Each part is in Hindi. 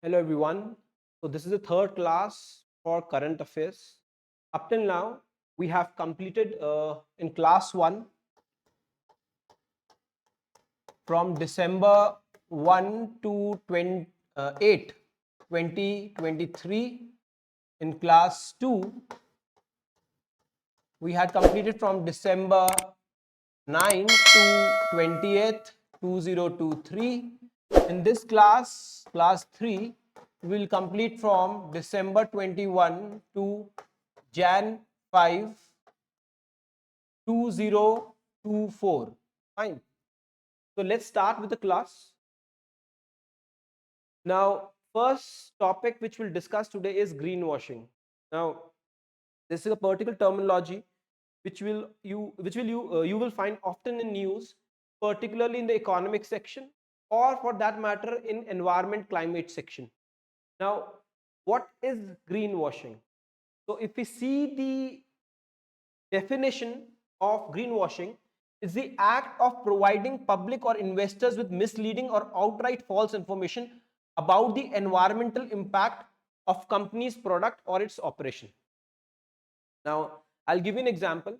Hello everyone. So this is the third class for current affairs. Up till now, we have completed in class 1 from December 1 to 8, 2023. In class 2, we had completed from December 9 to 20th, 2023. In this class, class 3, we will complete from December 21 to Jan 5, 2024. Fine. So let's start with the class. Now, first topic which we'll discuss today is greenwashing. Now, this is a particular terminology which you will find often in news, particularly in the economic section, or for that matter in environment climate section. Now, what is greenwashing? So if we see the definition of greenwashing, is the act of providing public or investors with misleading or outright false information about the environmental impact of company's product or its operation. Now, I'll give you an example.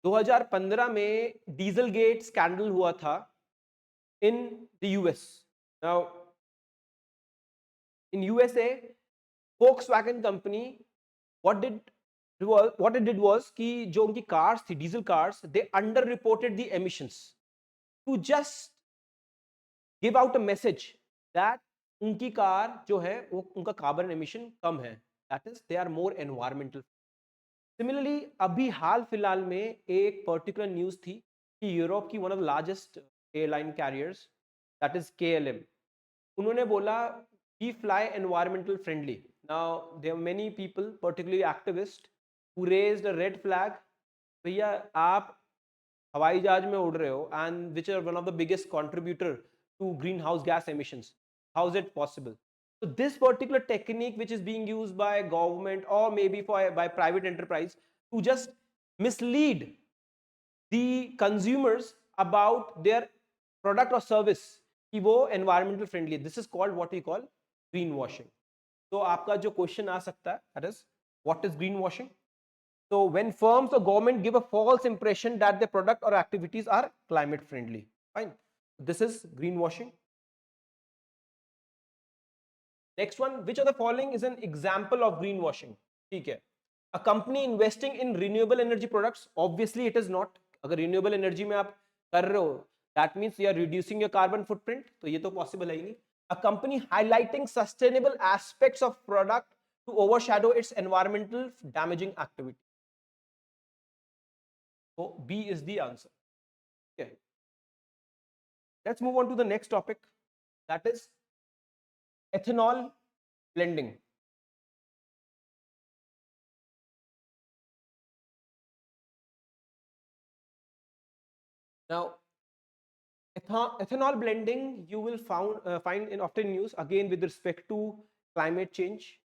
2015 में डीजल गेट स्कैंडल हुआ था in the US. Now, in USA, Volkswagen company, what it did was कि जो उनकी cars थी, diesel cars, they under reported the emissions to just give out a message that उनकी कार जो है वो उनका कार्बन एमिशन कम है, that is they are more environmental. Similarly अभी हाल फिलहाल में एक पर्टिकुलर न्यूज थी कि यूरोप की one of largest airline carriers that is KLM, उन्होंने बोला we fly environmental friendly. Now there are many people particularly activist who raised a red flag. भैया आप हवाई जहाज में उड़ रहे हो and which are one of the biggest contributor to green house gas emissions. How is it possible? So this particular technique which is being used by government or maybe by private enterprise to just mislead the consumers about their product or service कि वो environmental friendly है. This is called what we call greenwashing. तो आपका जो question आ सकता है that is what is greenwashing? So when firms or government give a false impression that their product or activities are climate friendly. Fine. This is greenwashing. Next one, which of the following is an example of greenwashing? ठीक है. A company investing in renewable energy products, obviously it is not. अगर renewable energy में आप कर रहे हो, that means you are reducing your carbon footprint. तो ये तो possible है ही नहीं. A company highlighting sustainable aspects of product to overshadow its environmental damaging activity. So B is the answer. Okay. Let's move on to the next topic. That is ethanol blending. Now, ethanol blending you will find in often news again with respect to climate change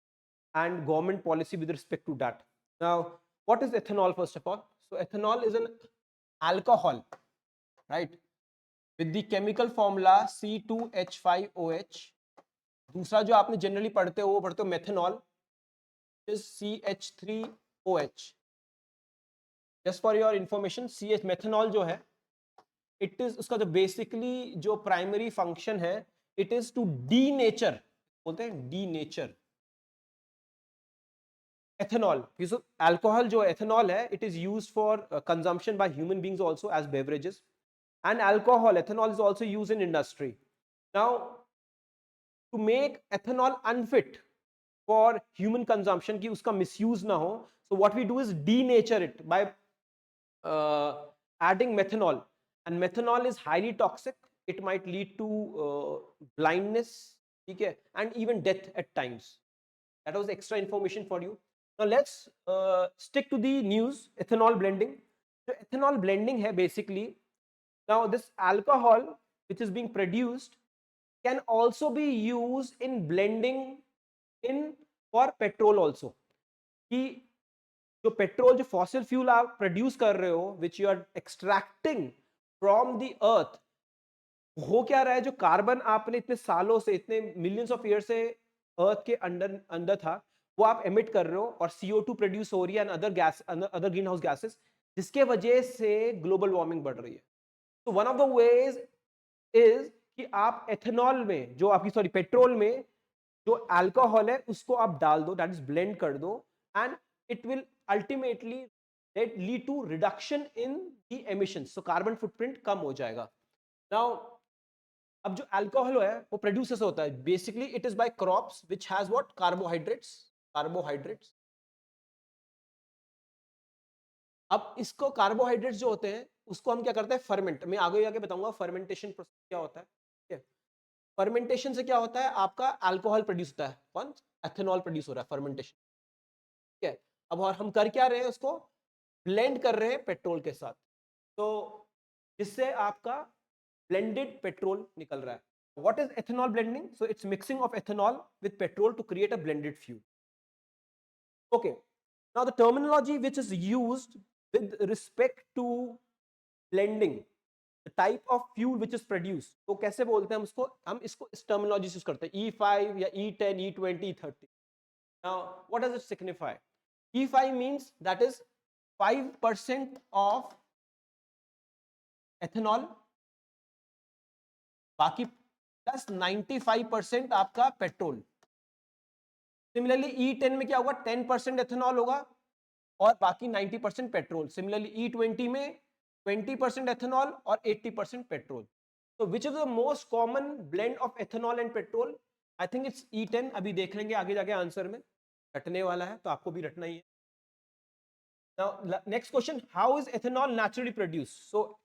and government policy with respect to that. Now, what is ethanol first of all? So, ethanol is an alcohol, right? With the chemical formula C2H5OH. दूसरा जो आपने जनरली पढ़ते हो वो पढ़ते हो methanol is CH3OH. Just for your information, CH methanol जो है इट इज उसका जो बेसिकली जो प्राइमरी फंक्शन है it is to denature, बोलते हैं डी नेचर एथेनॉल. अल्कोहल जो एथेनॉल है it is used for consumption by human beings also as beverages and alcohol ethanol is also used in industry. Now to make ethanol unfit for human consumption की उसका मिसयूज ना हो, सो what we do is denature it by adding methanol, and methanol is highly toxic. It might lead to blindness, okay, and even death at times. That was extra information for you. Now let's stick to the news. Ethanol blending. So ethanol blending hai basically, now this alcohol which is being produced can also be used in blending in for petrol also. कि जो पेट्रोल जो फॉसिल फ्यूल आप प्रोड्यूस कर रहे हो which you are extracting from the earth, हो क्या रहा है जो कार्बन आपने इतने सालों से इतने मिलियंस ऑफ ईयर से अर्थ के अंदर अंदर था वो आप एमिट कर रहे हो और CO2 प्रोड्यूस हो रही है and other green house gases, जिसके वजह से ग्लोबल वार्मिंग बढ़ रही है। तो one of the ways is कि आप एथेनॉल में जो आपकी सॉरी पेट्रोल में जो अल्कोहल है उसको आप डाल दो, दैट इज ब्लेंड कर दो, and it will ultimately lead to reduction in the emissions, so carbon footprint कम हो जाएगा। नाउ अब जो अल्कोहल है वो प्रोड्यूस कैसे होता है? Basically it is by crops which has what, carbohydrates. अब इसको कार्बोहाइड्रेट्स जो होते हैं उसको हम क्या करते हैं, फर्मेंट, मैं आगे आगे बताऊंगा फर्मेंटेशन प्रोसेस क्या होता है, ठीक है। फर्मेंटेशन से क्या होता है, आपका अल्कोहल प्रोड्यूस होता है, कौन, एथेनॉल प्रोड्यूस हो रहा है फर्मेंटेशन, ठीक है। अब और हम कर क्या रहे हैं, उसको ब्लेंड कर रहे हैं पेट्रोल के साथ, तो जिससे आपका ब्लेंडेड पेट्रोल निकल रहा है। What is ethanol blending? So it's mixing of ethanol with petrol to create a blended fuel. Okay, now the terminology which is used with respect to blending the type of fuel which is produced, तो कैसे बोलते हैं हम उसको, हम इसको इस टर्मिनोलॉजी से यूज करते हैं, E5 या E10, E20, E30। now what does it signify? E5 means that is 5% of ethanol, बाकी प्लस 95% आपका पेट्रोल। सिमिलरली E10 में क्या होगा, 10% एथेनॉल होगा और बाकी 90% पेट्रोल। सिमिलरली E20 में 20% एथेनॉल और 80% पेट्रोल। तो which is the most common blend of ethanol and petrol? I think it's E10। अभी देख लेंगे आगे जाके आंसर में, रटने वाला है तो आपको भी रटना ही है। Now next question, how is ethanol naturally produce? So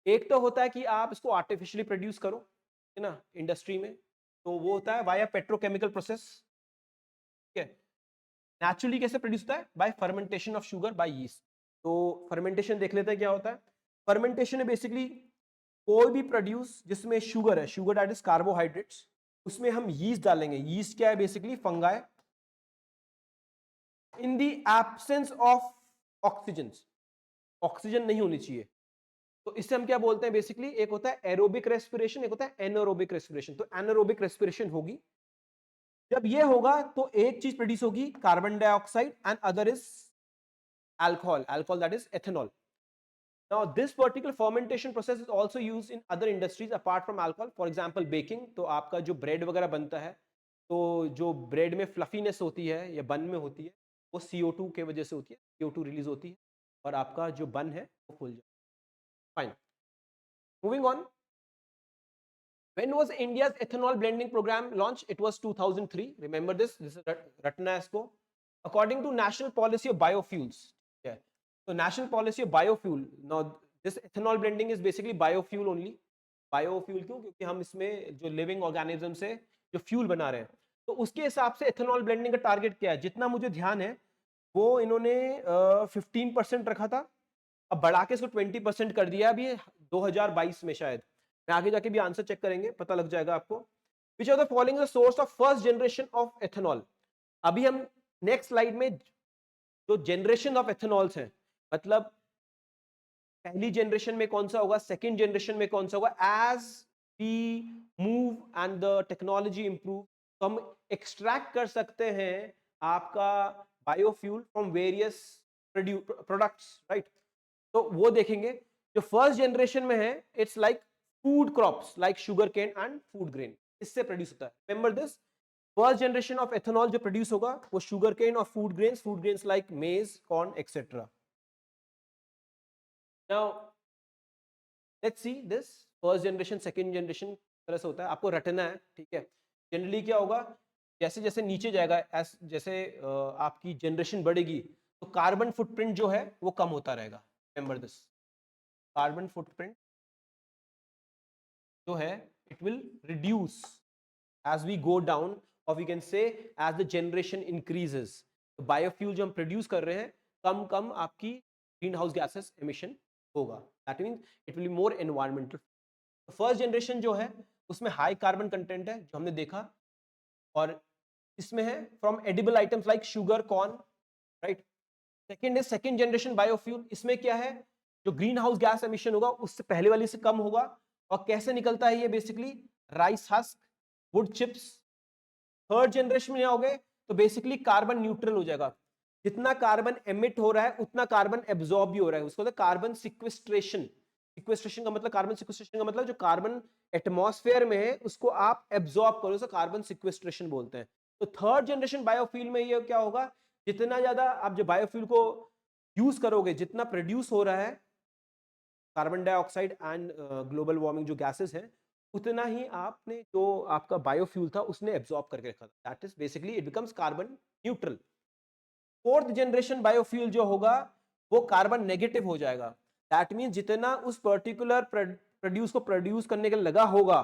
एक तो होता है कि आप इसको आर्टिफिशियली प्रोड्यूस करो, है ना, इंडस्ट्री में, तो वो होता है वाया पेट्रोकेमिकल प्रोसेस, ठीक है। नेचुरली कैसे प्रोड्यूस होता है? Bye fermentation of sugar bye yeast. तो फर्मेंटेशन देख लेते हैं क्या होता है। फर्मेंटेशन है बेसिकली कोई भी प्रोड्यूस जिसमें शुगर है, शुगर दैट इज कार्बोहाइड्रेट्स, उसमें हम यीस्ट डालेंगे। यीस्ट क्या है? Basically fungi in the absence of oxygen, oxygen नहीं होनी चाहिए, तो इससे हम क्या बोलते हैं बेसिकली, एक होता है एरोबिक रेस्पिरेशन, एक होता है एनारोबिक रेस्पिरेशन। तो एनारोबिक रेस्पिरेशन होगी, जब ये होगा तो एक चीज प्रोड्यूस होगी carbon dioxide and other is alcohol that is ethanol. Now this particular fermentation process is also used in other industries apart from alcohol, for example baking। तो आपका जो ब्रेड वगैरह बनता है, तो जो ब्रेड में फ्लफीनेस होती है या बन में होती है, वो CO2 के वजह से होती है, CO2 रिलीज होती है और आपका जो बन है वो फूल जाता है। Fine, moving on. When was India's ethanol blending program launched? It was 2003. Remember this is Ratna Esco. According to National Policy of Biofuels. Yeah. So National Policy of Biofuel. Now this ethanol blending is basically biofuel only. Biofuel क्यों? क्योंकि हम इसमें जो लिविंग ऑर्गेनिज्म से जो फ्यूल बना रहे हैं, तो उसके हिसाब से एथेनॉल ब्लेंडिंग का टारगेट क्या है, जितना मुझे ध्यान है वो इन्होंने 15% रखा था, अब बढ़ा के इसको 20% कर दिया अभी 2022 में शायद। मैं आगे जाके भी आंसर चेक करेंगे, पता लग जाएगा आपको। Which are the following the source of first generation of ethanol? अभी हम नेक्स्ट स्लाइड में जो जनरेशन ऑफ एथेनॉल्स हैं, मतलब पहली जनरेशन में कौन सा होगा, सेकेंड जनरेशन में कौन सा होगा, as we move and the technology improve, तो हम एक्सट्रैक्ट कर सकते हैं आपका biofuel from various products, right. तो वो देखेंगे। जो फर्स्ट जनरेशन में है it's like food crops like sugar cane and food grain, इससे प्रोड्यूस होता है। Remember this, first generation of ethanol जो प्रोड्यूस होगा वो शुगर केन और food grains like maize, corn etcetera. Now let's see this first generation second generation तरह से होता है, आपको रटना है, ठीक है। जनरली क्या होगा, जैसे जैसे नीचे जाएगा जैसे आपकी जनरेशन बढ़ेगी तो कार्बन फुटप्रिंट जो है वो कम होता रहेगा। रिमेंबर दिस, कार्बन फुटप्रिंट जो है it will reduce as we go down, or we can say as the generation increases। तो बायोफ्यूल जो हम प्रोड्यूस कर रहे हैं कम कम आपकी ग्रीन हाउस गैसेस एमिशन होगा, that means it will be more environmental. First generation जो है उसमें हाई कार्बन कंटेंट है जो हमने देखा, और इसमें है from edible items like sugar, corn, right. Second है सेकेंड जनरेशन बायोफ्यूल, इसमें क्या है, जो ग्रीन हाउस गैस एमिशन होगा उससे पहले वाली से कम होगा। और कैसे निकलता है ये, basically rice husk, would chips, third generation में आओगे तो बेसिकली कार्बन न्यूट्रल हो जाएगा, जितना कार्बन एमिट हो रहा है उतना कार्बन एब्जॉर्ब भी हो रहा है, उसको कार्बन सिक्वेस्ट्रेशन। सिक्वेस्ट्रेशन का मतलब, कार्बन सिक्वेस्ट्रेशन का मतलब जो कार्बन एटमॉस्फेयर में है उसको आप एब्जॉर्ब करो, उसको कार्बन सिक्वेस्ट्रेशन बोलते हैं। तो थर्ड जनरेशन बायोफ्यूल में ये क्या होगा, जितना ज्यादा आप जो बायोफ्यूल को यूज करोगे, जितना प्रोड्यूस हो रहा है carbon dioxide and global warming जो गैसेस हैं, उतना ही आपने जो आपका बायोफ्यूल था उसने एब्जॉर्ब करके रखा था, that is basically it becomes carbon neutral. Fourth generation biofuel जो होगा वो कार्बन नेगेटिव हो जाएगा, दैट मीन जितना उस पर्टिकुलर प्रोड्यूस को प्रोड्यूस करने के लिए लगा होगा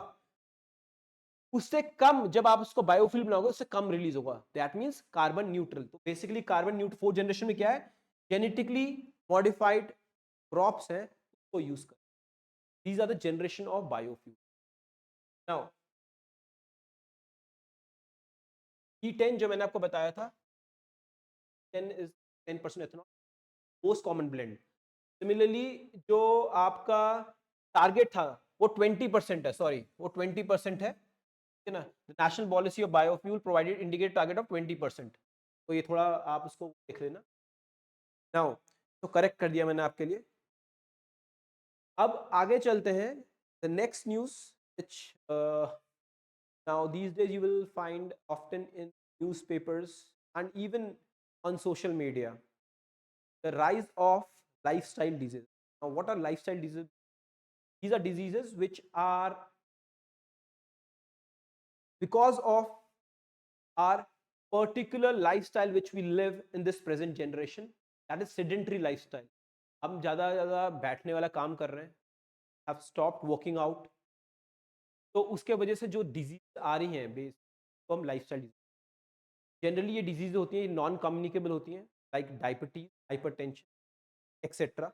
उससे कम, जब आप उसको बायोफ्यूल बनाओगे उससे कम रिलीज होगा, दैट मींस कार्बन न्यूट्रल। तो basically carbon neutral fourth generation में क्या है, जेनेटिकली मॉडिफाइड क्रॉप्स है उसको यूज कर। These are the generation of biofuel. Now E10 जो मैंने आपको बताया था, 10 is 10% ethanol, most common blend. Similarly जो आपका टारगेट था वो 20% है, सॉरी वो 20% है, ठीक है ना। National policy of biofuel provided indicate target of 20%, तो ये थोड़ा आप उसको देख लेना। नाउ तो करेक्ट कर दिया मैंने आपके लिए। अब आगे चलते हैं, the next news which now these days you will find often in newspapers and even on social media, the rise of lifestyle diseases. Now what are lifestyle diseases? These are diseases which are because of our particular lifestyle which we live in this present generation, that is sedentary lifestyle. हम ज़्यादा बैठने वाला काम कर रहे हैं, have stopped working out, तो उसके वजह से जो डिजीज आ रही हैं बेस, तो हम लाइफस्टाइल डिजीज, जनरली ये डिजीज होती हैं नॉन कम्युनिकेबल होती हैं, लाइक डायबिटीज, हाइपरटेंशन एक्सेट्रा।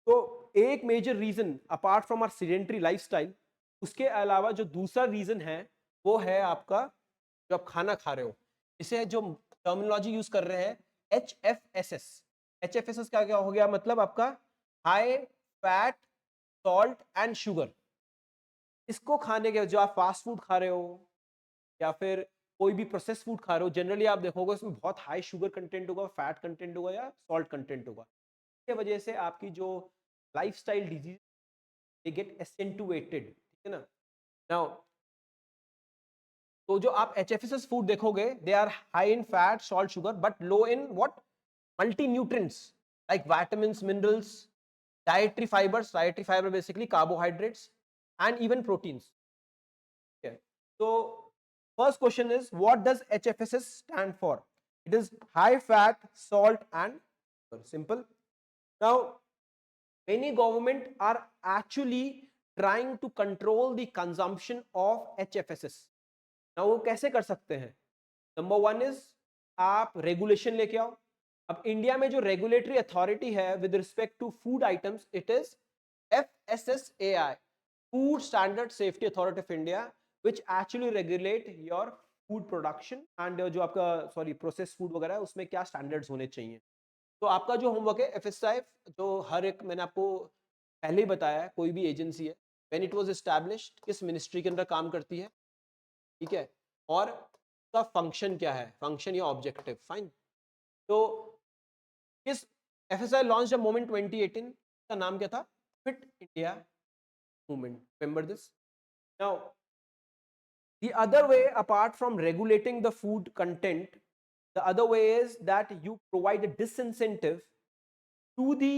तो एक major reason apart from our sedentary lifestyle, उसके अलावा जो दूसरा रीजन है वो है आपका जो आप खाना खा रहे हो, इसे जो टर्मिनोलॉजी यूज कर रहे हैं HFSS। HFSS क्या क्या हो गया, मतलब आपका high fat salt and sugar. इसको खाने के जो आप फास्ट फूड खा रहे हो या फिर कोई भी प्रोसेस फूड खा रहे हो, जनरली आप देखोगे उसमें बहुत हाई शुगर कंटेंट होगा, फैट कंटेंट होगा या सॉल्ट कंटेंट होगा। इसके वजह से आपकी जो लाइफस्टाइल डिजीज दे गेट एसेंटुएटेड, ठीक है ना। नाउ तो जो आप HFSS फूड देखोगे they are high in fat salt sugar but low in what, multi nutrients like vitamins minerals, dietary fibre basically carbohydrates and even proteins. Okay. So first question is, what does HFSS stand for? It is high fat, salt and sugar. Simple. Now many government are actually trying to control the consumption of HFSS. Now वो कैसे कर सकते हैं? नंबर वन इज आप रेगुलेशन लेके आओ। अब इंडिया में जो रेगुलेटरी अथॉरिटी है with respect to food items, it is FSSAI, food standard safety authority of India, which actually regulate your food production and जो आपका सॉरी प्रोसेस फूड वगैरह है उसमें क्या स्टैंडर्ड्स होने चाहिए। तो आपका जो होमवर्क है FSI, जो हर एक मैंने आपको पहले ही बताया है, कोई भी एजेंसी है व्हेन इट वाज एस्टैब्लिश्ड किस मिनिस्ट्री के अंदर काम करती है, ठीक है, और उसका फंक्शन क्या है, फंक्शन या ऑब्जेक्टिव, फाइन। तो किस FSI लॉन्च द मूवमेंट 2018 का नाम क्या था, fit India movement, remember this. Now the other way apart from regulating the food content, the other way is that you provide a disincentive to the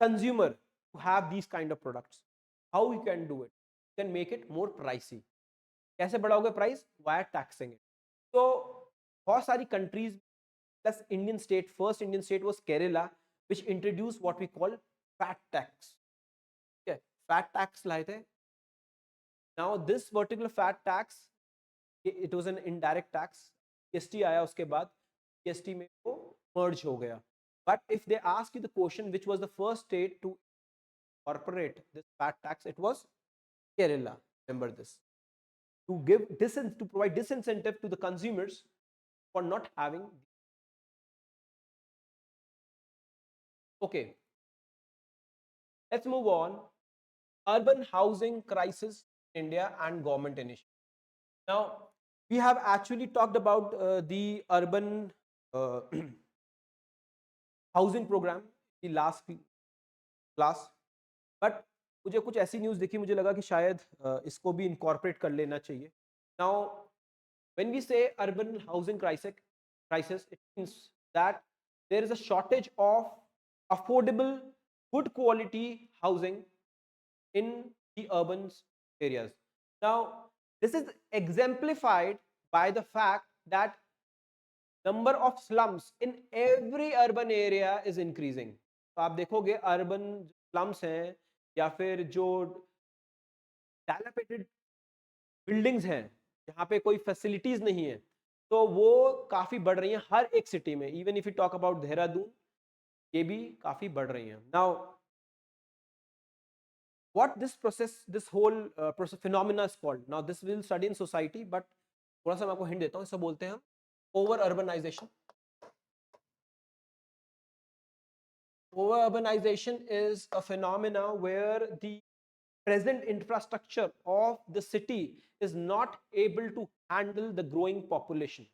consumer to have these kind of products. How you can do it, you can make it more pricey. कैसे बढ़ाओगे प्राइस, वाया टैक्सिंग। तो बहुत सारी countries plus Indian state, first Indian state was Kerala which introduce what we call fat tax, ठीक है, फैट टैक्स लाए थे। Now this particular fat tax, it was an indirect tax, GST आया उसके बाद, GST में वो मर्ज हो गया। But if they ask you the question which was the first state to incorporate this fat tax, it was Kerala, remember this, to give to provide disincentive to the consumers for not having. Okay, let's move on. Urban housing crisis in India and government initiative. Now we have actually talked about the urban housing program the last class, but मुझे कुछ ऐसी न्यूज़ दिखी, मुझे लगा कि शायद इसको भी इनकॉर्पोरेट कर लेना चाहिए. Now when we say urban housing crisis, it means that there is a shortage of affordable, good quality housing in the urban areas. Now, this is exemplified by the fact that number of slums in every urban area is increasing. तो आप देखोगे urban slums हैं या फिर जो dilapidated buildings हैं जहाँ पे कोई facilities नहीं है, तो वो काफी बढ़ रही हैं हर एक सिटी में. Even if you talk about Dehradun, ये भी काफी बढ़ रही हैं. Now what this whole process phenomena is called. Now this will study in society, but थोड़ा सा मैं आपको हिंट देता हूँ. इसको बोलते हैं हम over urbanization. Over urbanization is a phenomena where the present infrastructure of the city is not able to handle the growing population.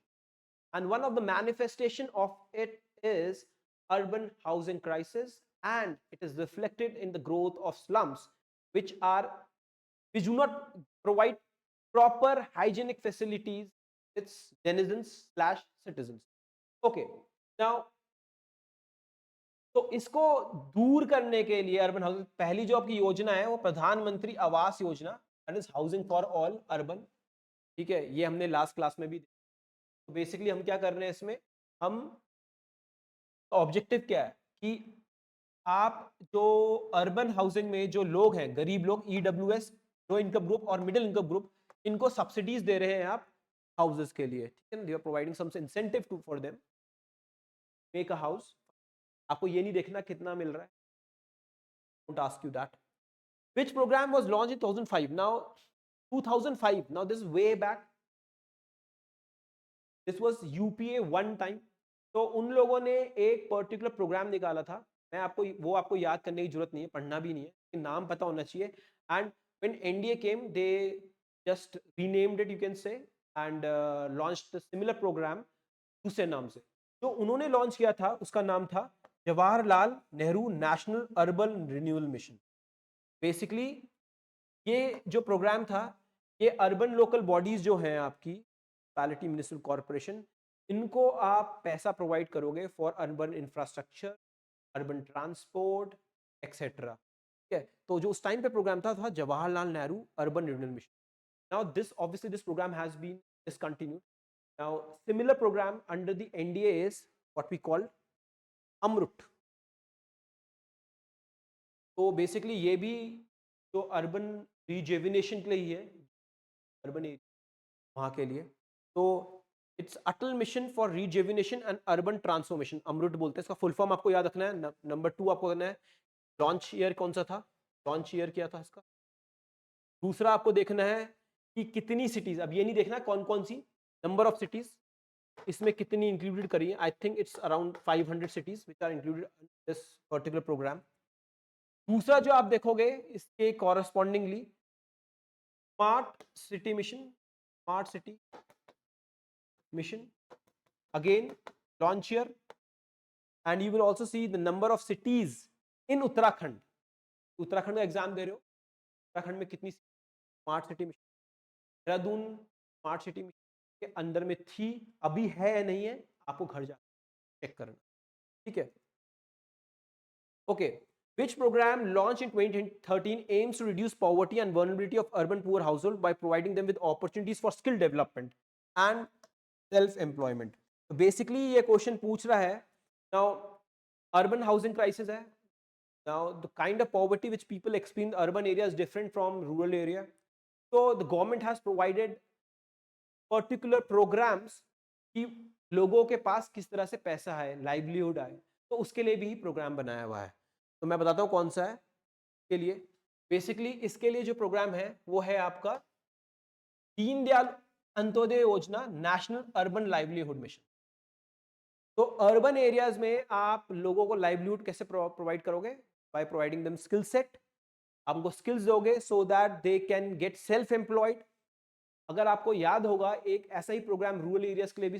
And one of the manifestation of it is urban housing crisis, and it is reflected in the growth of slums, which do not provide proper hygienic facilities its denizens slash citizens. Okay, now तो इसको दूर करने के लिए अर्बन हाउसिंग पहली जो आपकी योजना है वो प्रधानमंत्री Awas Yojana, that is housing for all urban. ठीक है, ये हमने लास्ट क्लास में भी. तो बेसिकली हम क्या कर रहे हैं इसमें, हम ऑब्जेक्टिव क्या है कि आप जो अर्बन हाउसिंग में जो लोग हैं, गरीब लोग, ईडब्ल्यूएस, लो इनकम ग्रुप और मिडिल इनकम ग्रुप, इनको सब्सिडीज दे रहे हैं आप हाउसेस के लिए. ठीक है, they are providing some incentive to for them make a house. आपको ये नहीं देखना कितना मिल रहा है. Don't ask you that. Which program was launched in 2005? Now, 2005. Now, this is way back. This was UPA one time. तो उन लोगों ने एक पर्टिकुलर प्रोग्राम निकाला था. मैं आपको याद करने की जरूरत नहीं है, पढ़ना भी नहीं है, नाम पता होना चाहिए. And when NDA came, they just renamed it, you can say, and launched a similar program दूसरे नाम से. जो उन्होंने लॉन्च किया था उसका नाम था Jawaharlal Nehru national urban renewal mission. Basically ये जो प्रोग्राम था, ये अर्बन लोकल बॉडीज जो हैं आपकी म्युनिसिपैलिटी, म्युनिसिपल कॉर्पोरेशन, इनको आप पैसा प्रोवाइड करोगे for urban infrastructure, urban transport etcetera. ठीक है, तो जो उस टाइम पे प्रोग्राम था Jawaharlal Nehru urban renewal mission. Now this obviously this programme has been discontinued. Now similar programme under the NDA is what we call AMRUT. तो बेसिकली ये भी जो अर्बन रिजेविनेशन के लिए ही है, अर्बन वहाँ के लिए. तो it's Atal mission for rejuvenation and urban transformation, AMRUT बोलते हैं. इसका फुल फॉर्म आपको याद रखना है. नंबर 2 आपको करना है, लॉन्च ईयर कौन सा था, लॉन्च ईयर क्या था इसका. दूसरा आपको देखना है कि कितनी सिटीज, अब ये नहीं देखना कौन कौन सी, नंबर ऑफ सिटीज इसमें कितनी इंक्लूडेड करी है. आई think it's around 500 cities which are included in this particular program. दूसरा जो आप देखोगे इसके correspondingly smart city mission, smart city mission, again launch year, and you will also see the number of cities in Uttarakhand. Uttarakhand का एग्जाम दे रहे हो, उत्तराखंड में कितनी smart city mission, Dehradun smart city mission के अंदर में थी, अभी है या नहीं है, आपको घर जाकर चेक करना. ठीक है, okay. Which program launched in 2013 aims to reduce poverty and vulnerability of urban poor households by providing them with opportunities for skill development and self employment. तो बेसिकली ये क्वेश्चन पूछ रहा है, नाउ अर्बन हाउसिंग क्राइसिस है. Now the kind of poverty which people experience in urban area is different from rural area. So the government has provided particular programs कि लोगों के पास किस तरह से पैसा है, लाइवलीहुड है, तो उसके लिए भी प्रोग्राम बनाया हुआ है. तो मैं बताता हूँ कौन सा है के लिए. बेसिकली इसके लिए जो प्रोग्राम है वो है आपका दीनदयाल अंत्योदय योजना, नेशनल अर्बन लाइवलीहुड मिशन. तो अर्बन एरियाज में आप लोगों को लाइवलीहुड कैसे प्रोवाइड करोगे, by providing them skill set. आप उनको स्किल्स दोगे so that they can get self employed. अगर आपको याद होगा एक ऐसा ही प्रोग्राम रूरल एरियाज के लिए भी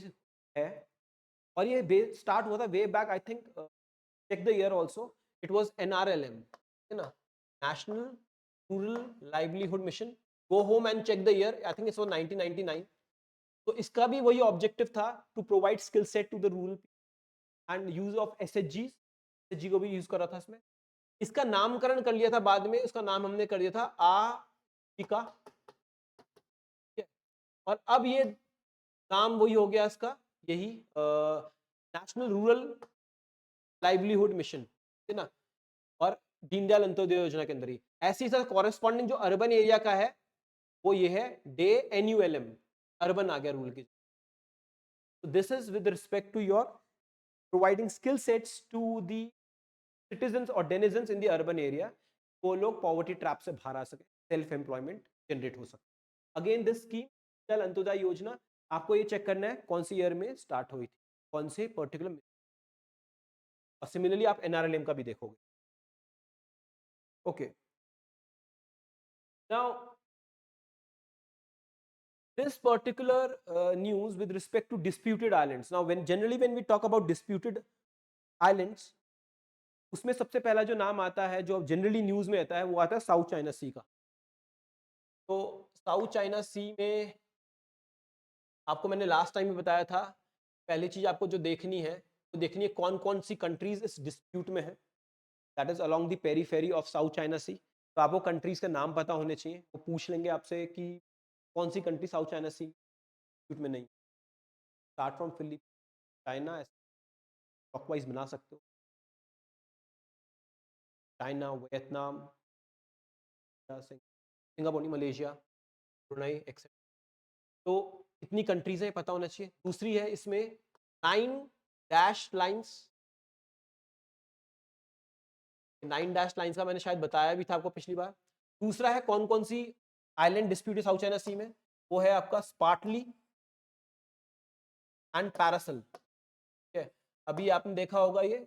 है, और ये स्टार्ट हुआ था way back, I think check the year also, it was NRLM, है ना, national rural livelihood mission. Go home and check the year, I think it's 1999। तो इसका भी वही ऑब्जेक्टिव था, to provide skill set to the rural and use of SHG को भी यूज कर रहा था इसमें। इसका नामकरण कर लिया था बाद में, उसका नाम हमने कर दिया था आजीविका, और अब ये नाम वही हो गया इसका, यही नेशनल रूरल लाइवलीहुड मिशन, है ना, और दीनदयाल अंत्योदय योजना के अंदर ही। ऐसी सर कॉरेस्पॉन्डिंग जो अर्बन एरिया का है वो ये है डे NULM, अर्बन आ गया रूरल की। This is with respect to your providing skill sets to the citizens और denizens in the urban area, वो लोग पॉवर्टी ट्रैप से बाहर आ सके, सेल्फ एम्प्लॉयमेंट जनरेट हो सके। Again this scheme Deendayal Antyodaya योजना, आपको ये चेक करना है कौन सी ईयर में स्टार्ट हुई थी, कौन से पर्टिकुलर, और सिमिलरली आप NRLM का भी देखोगे। Okay, now this particular news with respect to disputed islands. Now when we talk about disputed islands, उसमें सबसे पहला जो नाम आता है जो जनरली न्यूज में आता है वो आता है साउथ चाइना सी का। तो साउथ चाइना सी में आपको मैंने लास्ट टाइम में बताया था, पहली चीज आपको जो देखनी है वो देखनी है कौन कौन सी कंट्रीज इस डिस्प्यूट में है, that is along the periphery of South China Sea. तो आपको कंट्रीज के नाम पता होने चाहिए, वो पूछ लेंगे आपसे कि कौन सी कंट्री साउथ चाइना सी डिस्प्यूट में नहीं। Start from Philippines, China, clockwise बना सकते हो, China, Vietnam, Singapore, Malaysia, Brunei etcetera. तो इतनी कंट्रीज हैं, पता होना चाहिए। दूसरी है इसमें 9 डैश लाइंस, 9 डैश लाइंस का मैंने शायद बताया भी था आपको पिछली बार। दूसरा है कौन कौन सी आइलैंड डिस्प्यूट है साउथ चाइना सी में, वो है आपका स्पार्टली एंड पैरासल। ठीक है, अभी आपने देखा होगा ये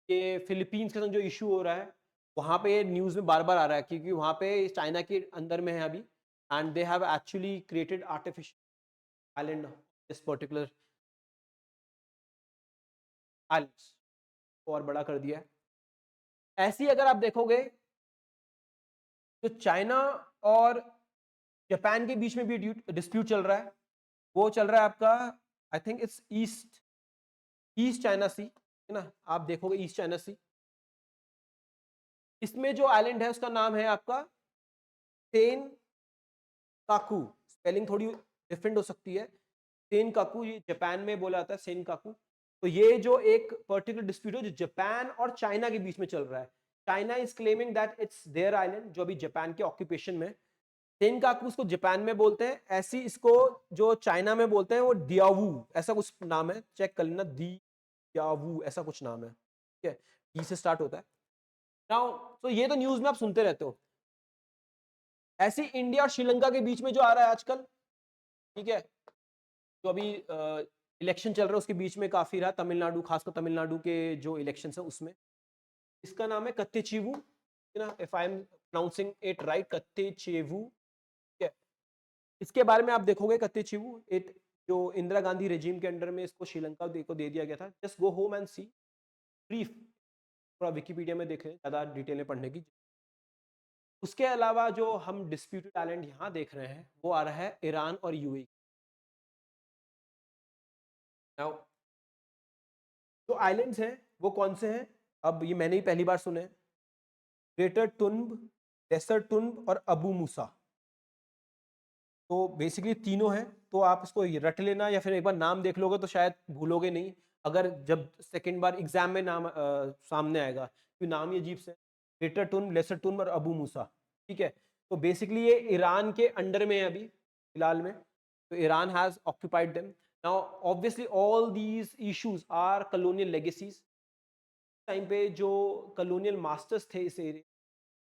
कि फिलीपींस के साथ जो इशू हो रहा है वहां पे न्यूज में बार बार आ रहा है, क्योंकि वहां पे चाइना के अंदर में है अभी, and they have actually created artificial island, this particular islands को और बड़ा कर दिया है। ऐसी अगर आप देखोगे तो चाइना और जापान के बीच में भी डिस्प्यूट चल रहा है, वो चल रहा है आपका, I think it's East China Sea, है ना, आप देखोगे ईस्ट चाइना सी। इसमें जो आइलैंड है उसका नाम है आपका सेन काकू, स्पेलिंग थोड़ी डिफरेंट हो सकती है, सेन काकू, ये जापान में बोला जाता है सेन काकू। तो ये जो एक पर्टिकुलर डिस्प्यूट है जो जापान और चाइना के बीच में चल रहा है, China is claiming that it's their island, जो अभी जापान के ऑक्यूपेशन में। सेन काकू उसको जापान में बोलते हैं, ऐसी इसको जो चाइना में बोलते हैं वो डियावू, ऐसा कुछ नाम है, चेक कर लेना, डियावू ऐसा कुछ नाम है, ठीक है, डी से स्टार्ट होता है। नाउ तो ये तो न्यूज में आप सुनते रहते हो। ऐसे इंडिया और श्रीलंका के बीच में जो आ रहा है आजकल, ठीक है, जो अभी इलेक्शन चल रहा है उसके बीच में काफी रहा, तमिलनाडु, खासकर तमिलनाडु के जो इलेक्शन है उसमें, इसका नाम है कत्तेचीवू, है ना, if I am pronouncing it right, कत्तेचेवू। ठीक है, इसके बारे में आप देखोगे कत्तेचीवू, इट जो इंदिरा गांधी रेजिम के अंडर में इसको श्रीलंका को दे दिया गया था। Just go home and see, brief, थोड़ा विकिपीडिया में देखें ज्यादा डिटेल में पढ़ने की। उसके अलावा जो हम डिस्प्यूटेड आइलैंड यहाँ देख रहे हैं वो आ रहा है ईरान और यूएई। नाउ जो आइलैंड्स हैं वो कौन से हैं, अब ये मैंने ही पहली बार सुने, ग्रेटर टुन्ब, लेसर टुन्ब और अबू मूसा। तो बेसिकली तीनों हैं, तो आप इसको रट लेना या फिर एक बार नाम देख लोगे तो शायद भूलोगे नहीं, अगर जब सेकंड बार एग्जाम में नाम सामने आएगा, क्योंकि नाम ही अजीब से, ग्रेटर टुन्ब, लेसर टुन्ब और अबू मूसा। ठीक है, तो बेसिकली ये ईरान के अंडर में है अभी फिलहाल में, तो Iran has occupied them. Now obviously all these issues are colonial legacies. Time पे जो कॉलोनियल मास्टर्स थे इस एरिया,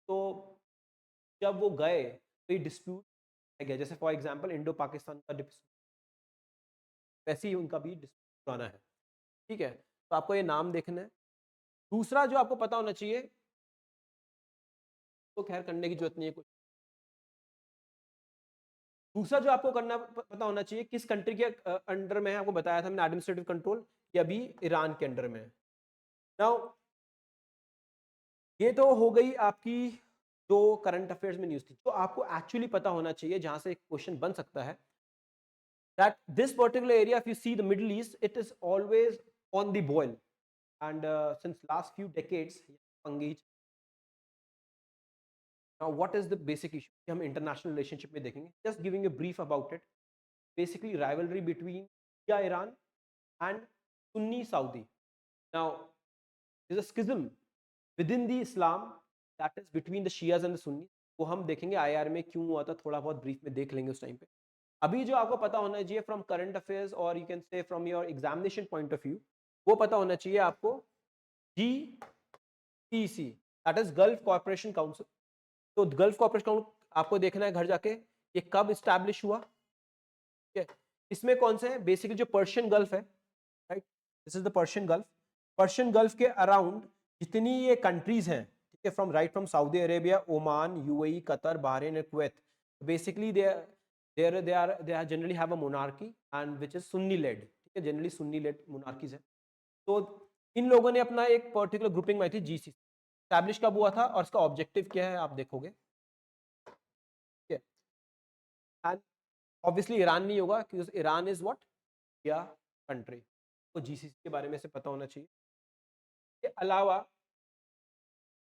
तो जब वो गए तो ये डिस्प्यूट गया, जैसे फॉर एग्जांपल इंडो पाकिस्तान का डिस्प्यूट, वैसे ही उनका भी डिस्प्यूट पुराना है। ठीक है, तो आपको ये नाम देखना है। दूसरा जो आपको पता होना चाहिए, तो खैर करने की जरूरत नहीं है कुछ, दूसरा जो आपको करना पता होना चाहिए, किस कंट्री के अंडर में है, आपको बताया था मैंने एडमिनिस्ट्रेटिव कंट्रोल, ये अभी ईरान के अंडर में है। नाउ ये तो हो गई आपकी जो करंट अफेयर्स में न्यूज़ थी। जो आपको एक्चुअली पता होना चाहिए, जहां से एक क्वेश्चन बन सकता है, that this particular area, if you see the Middle East, it is always on the boil, and since last few decades Pangi. now what is the basic issue कि हम international relationship में देखेंगे, just giving a brief about it, basically rivalry between Shia Iran and Sunni Saudi. Now there's a schism within the Islam, that is between the Shias and the Sunnis, वो हम देखेंगे आईआर में क्यों हुआ था, थोड़ा बहुत ब्रीफ में देख लेंगे उस टाइम पे। अभी जो आपको पता होना चाहिए फ्रॉम करंट अफेयर्स और यू कैन से from your examination point of view, वो पता होना चाहिए आपको GCC, that is gulf corporation council. तो गल्फ कॉर्पोरेशन काउंसिल आपको देखना है घर जाके, ये कब स्टैब्लिश हुआ, ठीक है। इसमें कौन से हैं, बेसिकली जो पर्शियन गल्फ है, right, this is the Persian gulf. Persian gulf के अराउंड जितनी ये कंट्रीज हैं, ठीक है, from right from Saudi Arabia, Oman, UAE, Qatar, Bahrain and Kuwait, basically they are generally have a monarchy and which is sunni led, ठीक है, जनरली सुन्नी लेड मोनार्कीज है। तो इन लोगों ने अपना एक पर्टिकुलर ग्रुपिंग बनाई थी, जीसी, स्टैब्लिश कब हुआ था और इसका ऑब्जेक्टिव क्या है आप देखोगे, ठीक है। एंड ऑब्वियसली ईरान नहीं होगा क्योंकि ईरान इज व्हाट, या कंट्री, तो जीसीसी के बारे में से पता होना चाहिए। के अलावा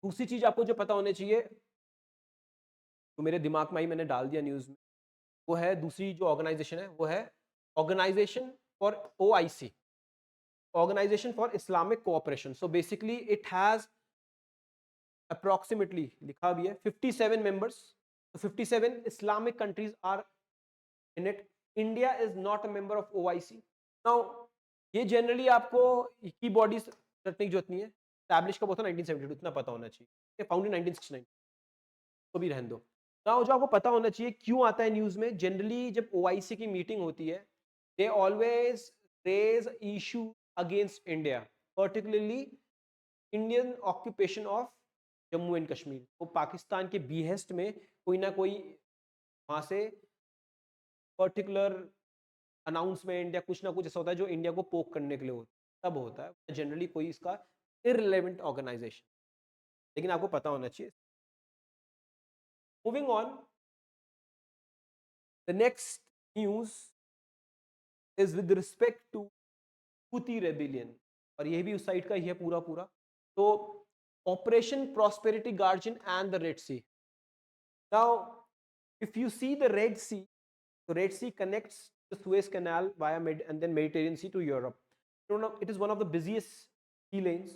दूसरी चीज आपको जो पता होनी चाहिए, तो मेरे दिमाग में ही मैंने डाल दिया न्यूज में, वो है दूसरी जो ऑर्गेनाइजेशन है, वो है organization for OIC, organization for Islamic cooperation. So basically it has approximately, लिखा भी है, 57 मेंबर्स, तो 57 Islamic countries are in it. India is not a member of OIC। Now ये जनरली आपको की बॉडीज रटने की जरूरत नहीं है, स्टैब्लिश कब होता है 1972, इतना पता होना चाहिए, फाउंडेड 1969, तो भी रहने दो। नाउ जो आपको पता होना चाहिए क्यों आता है न्यूज में, जनरली जब OIC की मीटिंग होती है, they always raise issue against India, particularly Indian occupation of Jammu and Kashmir. वो पाकिस्तान के बिहेस्ट में कोई ना कोई वहां से पर्टिकुलर अनाउंसमेंट या कुछ ना कुछ ऐसा होता है जो इंडिया को पोक करने के लिए होता है, तब होता है जनरली कोई इसका इररिलेवेंट ऑर्गेनाइजेशन, लेकिन आपको पता होना चाहिए। Moving on, the next news is with respect to Houthi rebellion, और ये भी उस साइड का ही है पूरा पूरा। तो Operation Prosperity Guardian and the Red Sea. Now if you see the Red Sea, the Red Sea connects the Suez Canal via and then Mediterranean Sea to Europe. It is one of the busiest sea lanes,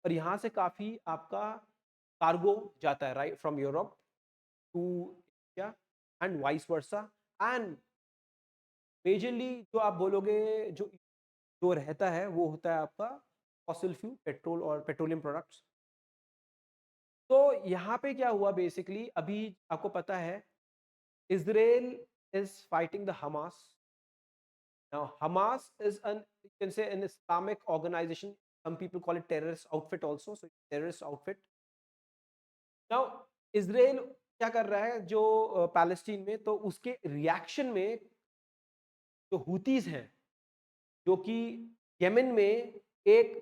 और यहाँ से काफ़ी आपका कार्गो जाता है, right, from Europe to Asia and vice versa. And majorly जो आप बोलोगे जो जो रहता है वो होता है आपका फॉसिल फ्यूल, पेट्रोल और पेट्रोलियम प्रोडक्ट्स। तो यहाँ पे क्या हुआ बेसिकली, अभी आपको पता है Israel is fighting the Hamas. Now, Hamas is you can say an Islamic organization. Some people call it terrorist outfit also. So, terrorist outfit. Now, Israel क्या कर रहा है जो पैलेस्टीन में, तो उसके रिएक्शन में जो हुतीज हैं, जो कि यमन में एक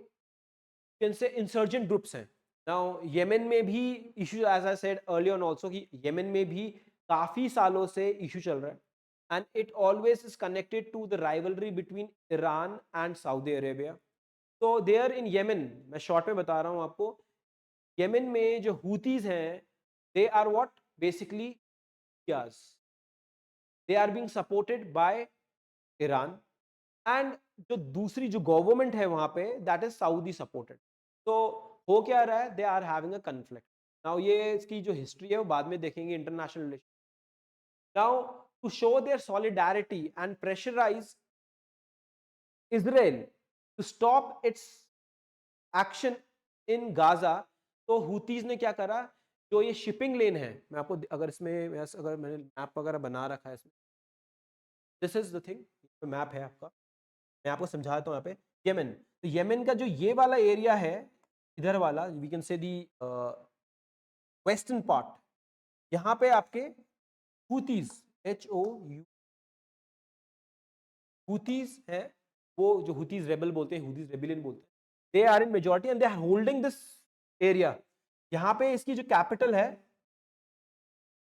कैन से इंसर्जेंट ग्रुप्स हैं। नाउ यमन में भी issue, as I said earlier on also, कि यमन में भी काफी सालों से इशू चल रहा है, and it always is connected to the rivalry between Iran and Saudi Arabia. तो देयर इन यमन, मैं शॉर्ट में बता रहा हूं आपको, यमन में जो हुतीज हैं, they are what basically Shias, they are being supported by Iran, and जो दूसरी जो गवर्नमेंट है वहां पे, दैट इज सऊदी सपोर्टेड। तो हो क्या रहा है, they are having a conflict. Now ये इसकी जो हिस्ट्री है वो बाद में देखेंगे, international relation. Now to show their solidarity and pressurize Israel to stop its action in Gaza, तो हुतीज ने क्या करा, जो ये शिपिंग लेन है, मैं आपको अगर इसमें अगर मैंने मैप वगैरह बना रखा है इसमें, this is the thing, map है आपका, मैं आपको समझाता हूँ यहाँ पे। यमन, तो यमन का जो ये वाला एरिया है, इधर वाला, we can say the western part, यहाँ पे आपके हुतीज HOU, हुतीज है, वो जो हुतीज रेबल बोलते हैं, हुतीज रेबिलियन बोलते हैं, they are in majority and they are holding this area. यहाँ पे इसकी जो कैपिटल है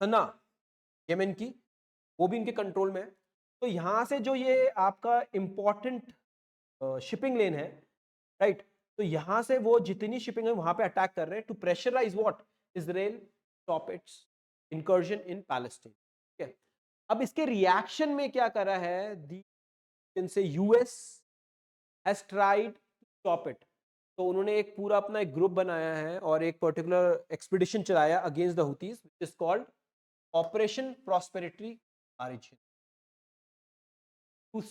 सना, यमन की, वो भी इनके कंट्रोल में है। तो यहाँ से जो ये आपका इंपॉर्टेंट शिपिंग लेन है, राइट, तो यहाँ से वो जितनी शिपिंग है वहां पे अटैक कर रहे हैं to pressurize what, Israel stop its incursion in Palestine. ठीक है, अब इसके रिएक्शन में क्या करा है, दी से US has tried to stop it. तो उन्होंने एक पूरा अपना एक ग्रुप बनाया है और एक पर्टिकुलर एक्सपीडिशन चलाया against the Houthis, which is called Operation Prosperity Origin, to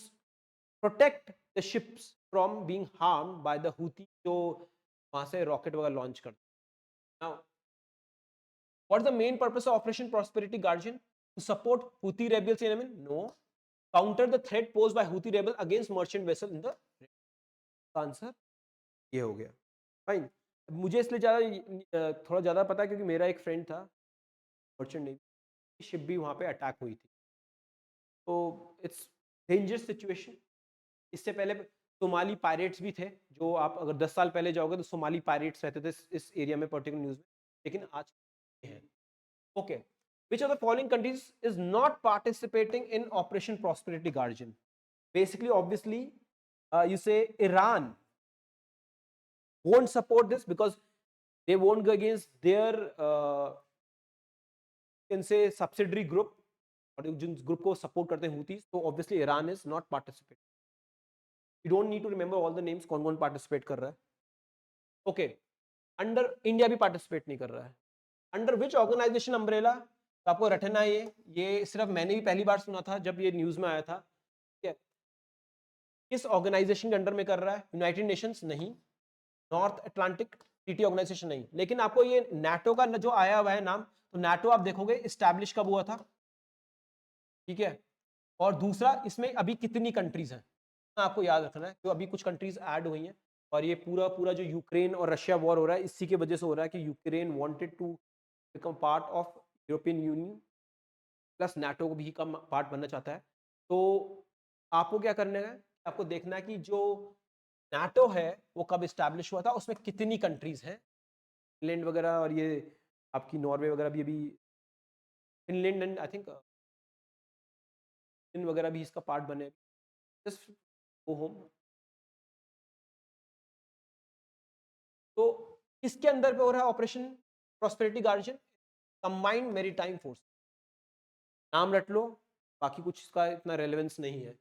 protect the ships from being harmed by the Houthi, जो वहां से रॉकेट वगैरह लॉन्च करते हैं। Now what is the main purpose of Operation Prosperity Guardian? To support Houthi rebels in Yemen? No, counter the threat posed by Houthi rebel against merchant vessel in the, answer ये हो गया। फाइन, मुझे इसलिए ज्यादा थोड़ा ज्यादा पता है क्योंकि मेरा एक फ्रेंड था मर्चेंट नेवी, शिप भी वहां पे अटैक हुई थी, तो इट्स डेंजरस सिचुएशन। इससे पहले सोमाली पायरेट्स भी थे, जो आप अगर 10 साल पहले जाओगे तो सोमाली पायरेट्स रहते थे इस एरिया में पर्टिकुलर न्यूज में, लेकिन आज है। Okay, which of the following countries is not participating in Operation Prosperity Guardian? Basically, obviously, you say Iran won't support this because they won't go against their can say subsidiary group, और जिन ग्रुप को सपोर्ट करते हैं हुतीज, तो obviously Iran is not participate. You don't need to remember all the names कौन कौन पार्टिसिपेट कर रहा है। ओके, अंडर इंडिया भी पार्टिसिपेट नहीं कर रहा है। Under which organization umbrella? तो आपको रटना है, ये सिर्फ मैंने भी पहली बार सुना था जब ये न्यूज में आया था। ठीक है, किस ऑर्गेनाइजेशन के अंडर में कर रहा है? यूनाइटेड नेशंस नहीं, नॉर्थ अटलांटिक ट्रीटी ऑर्गेनाइजेशन नहीं, लेकिन आपको ये नाटो का जो आया हुआ है नाम, तो नाटो आप देखोगे इस्टेब्लिश कब हुआ था। ठीक है, और दूसरा इसमें अभी कितनी कंट्रीज हैं आपको याद रखना है, तो अभी कुछ कंट्रीज ऐड हुई हैं, और ये पूरा पूरा जो यूक्रेन और रशिया वॉर हो रहा है, इसी की वजह से हो रहा है कि Ukraine wanted to become part of European Union, plus NATO को भी का पार्ट बनना चाहता है। तो आपको क्या करना है, आपको देखना है कि जो नाटो है वो कब इस्टेब्लिश हुआ था, उसमें कितनी कंट्रीज हैं, फिनलैंड वगैरह, और ये आपकी नॉर्वे वगैरह भी अभी, फिनलैंड एंड आई थिंक वगैरह भी इसका पार्ट बने। Just go home. तो किसके अंदर पे हो रहा है operation Prosperity guardian? Combined maritime force, नाम रट लो, बाकी कुछ इसका इतना रेलेवेंस नहीं है,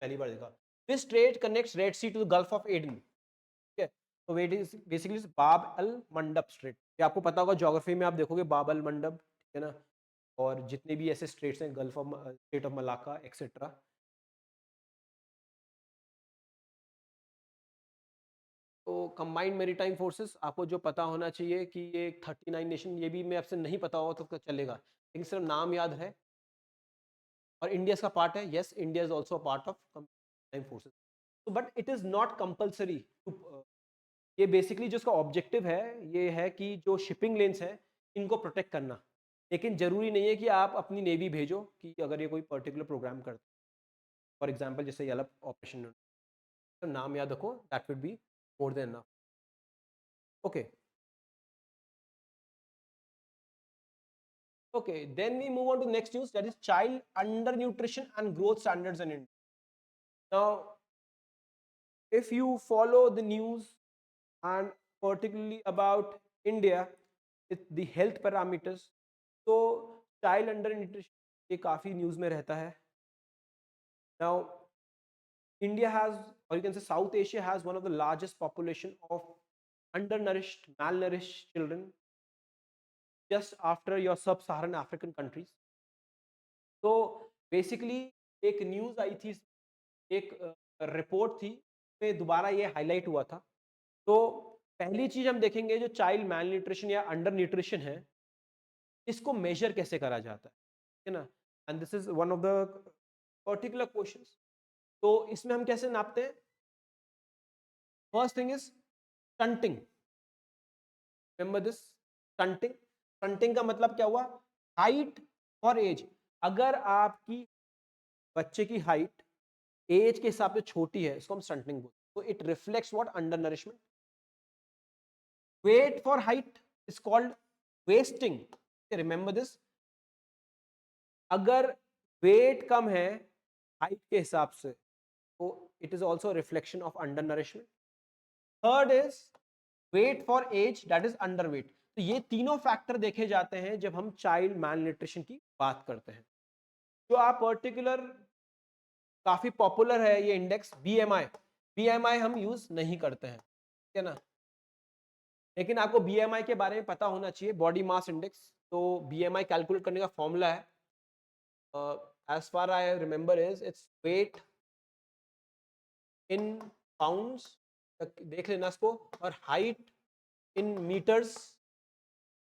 पहली बार देखा। This strait connects Red Sea to the Gulf of Aden. ठीक है, तो वेट इज बेसिकली बाब अल मंडब स्ट्रेट, ये आपको पता होगा, ज्योग्राफी में आप देखोगे बाब अल मंडब, ठीक है ना, और जितने भी ऐसे स्ट्रेट्स हैं, gulf of state of Malacca etcetera. तो कंबाइंड मेरीटाइम फोर्सेस आपको जो पता होना चाहिए कि ये 39 नेशन, ये भी मैं आपसे नहीं पता हो तो चलेगा, लेकिन सिर्फ नाम याद है। और इंडिया इसका पार्ट है, yes, India is also part of combined forces, तो but it is not compulsory to, ये बेसिकली जो इसका ऑब्जेक्टिव है ये है कि जो शिपिंग लेन्स हैं इनको प्रोटेक्ट करना, लेकिन जरूरी नहीं है कि आप अपनी नेवी भेजो कि अगर ये कोई पर्टिकुलर प्रोग्राम करते, फॉर एग्जाम्पल जैसे ये अलग ऑपरेशन, तो नाम याद रखो, that would be more than enough. Okay, okay, then we move on to the next news, that is child undernutrition and growth standards in India. Now, if you follow the news and particularly about India with the health parameters, तो child undernutrition ये काफी न्यूज में रहता है। Now, India has, or you can say South Asia has one of the largest population of undernourished, malnourished children, just after your sub-Saharan African countries. तो बेसिकली एक न्यूज आई थी, एक रिपोर्ट थी, पे दोबारा ये हाईलाइट हुआ था। तो पहली चीज हम देखेंगे, जो चाइल्ड मैल न्यूट्रिशन या अंडर न्यूट्रिशन है, इसको मेजर कैसे करा जाता है ना, and this is one of the particular questions. तो इसमें हम कैसे नापते हैं? First thing is stunting, remember this, stunting. Stunting का मतलब क्या हुआ? हाइट और एज। अगर आपकी बच्चे की हाइट एज के हिसाब से छोटी है, इसको हम स्टंटनिंग बोलते हैं। तो it reflects what? Undernourishment. Weight for height is called wasting. Remember this. अगर वेट कम है हाइट के हिसाब से, तो it is also reflection of under nourishment. Third is weight for age, that is underweight. तो ये तीनों फैक्टर देखे जाते हैं जब हम चाइल्ड मैल न्यूट्रिशन की बात करते हैं। जो आप पर्टिकुलर काफी पॉपुलर है ये इंडेक्स बीएमआई। बीएमआई हम यूज नहीं करते हैं, ठीक है ना, लेकिन आपको बीएमआई के बारे में पता होना चाहिए, बॉडी मास इंडेक्स। तो बीएमआई कैलकुलेट करने का फॉर्मूला है, as far I remember is it's weight in pounds, देख लेना इसको, और हाइट इन मीटर्स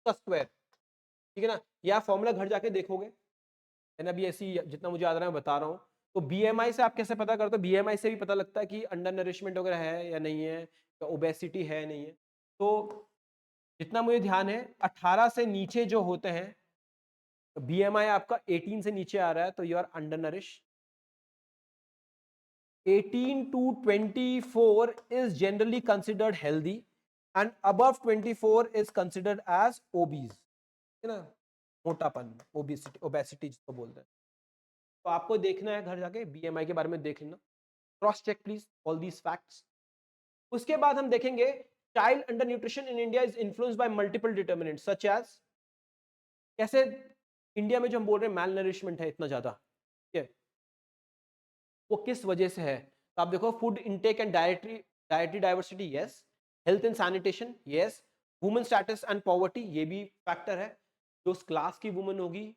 का स्क्वायर, ठीक है ना। ये आप फॉर्मूला घर जाके देखोगे, मैंने अभी ऐसी जितना मुझे याद रहा है मैं बता रहा हूँ। तो बीएमआई से आप कैसे पता करते हो? बीएमआई से भी पता लगता है कि अंडर नरिशमेंट वगैरह है या नहीं है, या ओबेसिटी है नहीं है। तो जितना मुझे ध्यान है 18 से नीचे जो होते हैं, तो बीएमआई आपका 18 से नीचे आ रहा है तो you are undernourish. 18 to 24 is generally considered healthy and above 24 is considered as obese, है ना, मोटापन, ओबेसिटी, ओबेसिटी जिसको बोलते हैं। तो आपको देखना है घर जाके, बीएमआई के बारे में देख लेना, cross check please all these facts. उसके बाद हम देखेंगे child under nutrition in India is influenced by multiple determinants such as, कैसे इंडिया में जो हम बोल रहे हैं मैल नरिशमेंट है इतना ज्यादा, ठीक है, वो किस वजह से है? तो आप देखो, food intake and dietary diversity, yes. Health and sanitation, yes. Women status and poverty, ये भी फैक्टर है। जो उस क्लास की वुमेन होगी,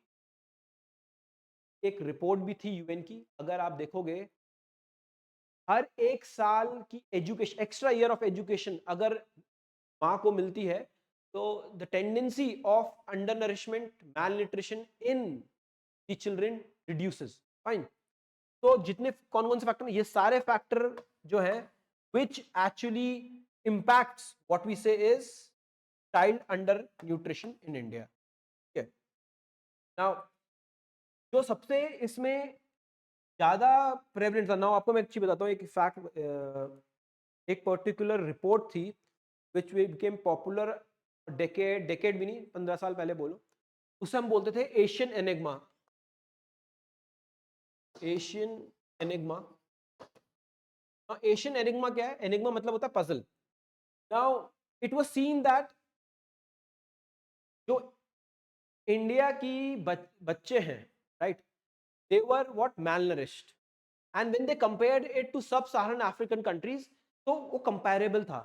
एक रिपोर्ट भी थी यूएन की, अगर आप देखोगे हर एक साल की education, extra year of education अगर माँ को मिलती है, तो the tendency of under nourishment, malnutrition in the children reduces. Fine. तो जितने कौन कौन से फैक्टर, ये सारे फैक्टर जो है which actually impacts what we say is child under nutrition in India. ठीक है, नाउ जो सबसे इसमें ज्यादा प्रेवलेंट था, नाउ आपको मैं एक चीज बताता हूँ, एक फैक्ट, एक पर्टिकुलर रिपोर्ट थी which became popular decade, decade भी नहीं, 15 साल पहले बोलो, उसे हम बोलते थे Asian enigma. Asian enigma. Asian enigma क्या है? एनिग्मा मतलब होता है puzzle. Now it was seen that जो इंडिया की बच्चे हैं, right, they were what? Malnourished, and when they compared it to sub Saharan African countries, तो वो कंपैरेबल था।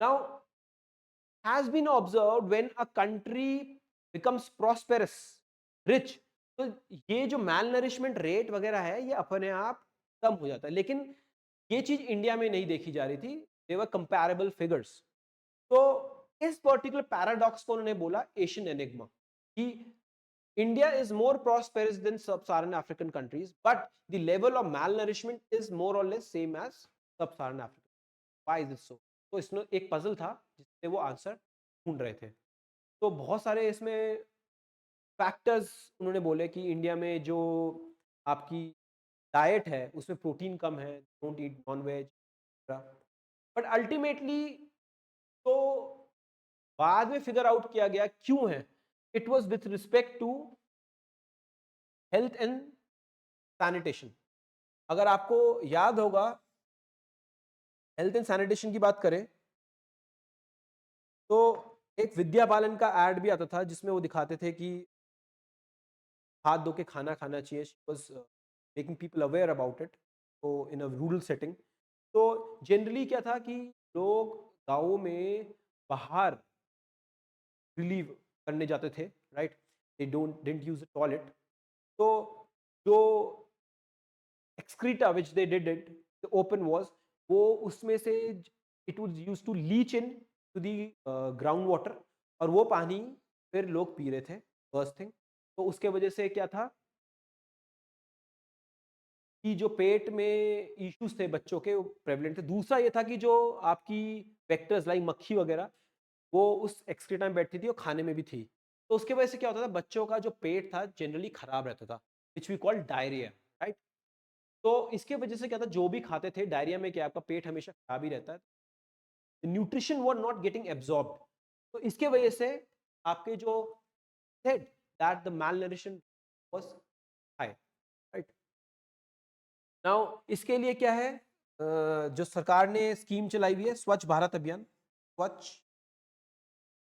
Now has been observed when a country becomes prosperous, rich, तो ये जो मैलनरिशमेंट रेट वगैरह है ये अपने आप कम हो जाता है, लेकिन ये चीज इंडिया में नहीं देखी जा रही थी। They were comparable figures. तो इस पर्टिकुलर पैराडॉक्स को उन्होंने बोला एशियन एनिग्मा, कि India is more prosperous than sub Saharan African countries, but the level of malnourishment is more और less same as sub Saharan Africa. Why is it so? तो इसमें एक पजल था जिससे वो आंसर ढूंढ रहे थे। तो बहुत सारे इसमें फैक्टर्स उन्होंने बोले कि इंडिया में जो आपकी डाइट है उसमें प्रोटीन कम है, don't eat non veg, but ultimately तो बाद में फिगर आउट किया गया क्यों है। It was with respect to health and sanitation. अगर आपको याद होगा, हेल्थ एंड सैनिटेशन की बात करें तो एक विद्या बालन का एड भी आता था जिसमें वो दिखाते थे कि हाथ धो के खाना खाना चाहिए। She was making people aware about it, तो इन अ रूरल सेटिंग। तो जनरली क्या था कि लोग गाँवों में बाहर रिलीव करने जाते थे, right, they didn't use the toilet. तो जो excreta which they did it, the open was, वो उसमें से it was used to leach in to the ground water, और वो पानी फिर लोग पी रहे थे, first thing। तो उसके वजह से क्या था कि जो पेट में इश्यूज थे बच्चों के वो प्रेवलेंट थे। दूसरा ये था कि जो आपकी वेक्टर्स लाइक मक्खी वगैरह वो उस एक्सक्रीटा में बैठती थी और खाने में भी थी। तो उसके वजह से क्या होता था, बच्चों का जो पेट था जनरली खराब रहता था। Which we call diarrhoea, right. तो इसके वजह से क्या था, जो भी खाते थे, डायरिया में क्या आपका पेट हमेशा खराब ही रहता है, nutrition were not getting absorb. तो इसके वजह से आपके जो said that the malnutrition was high, right? Now इसके लिए क्या है, जो सरकार ने स्कीम चलाई हुई है स्वच्छ भारत अभियान, स्वच्छ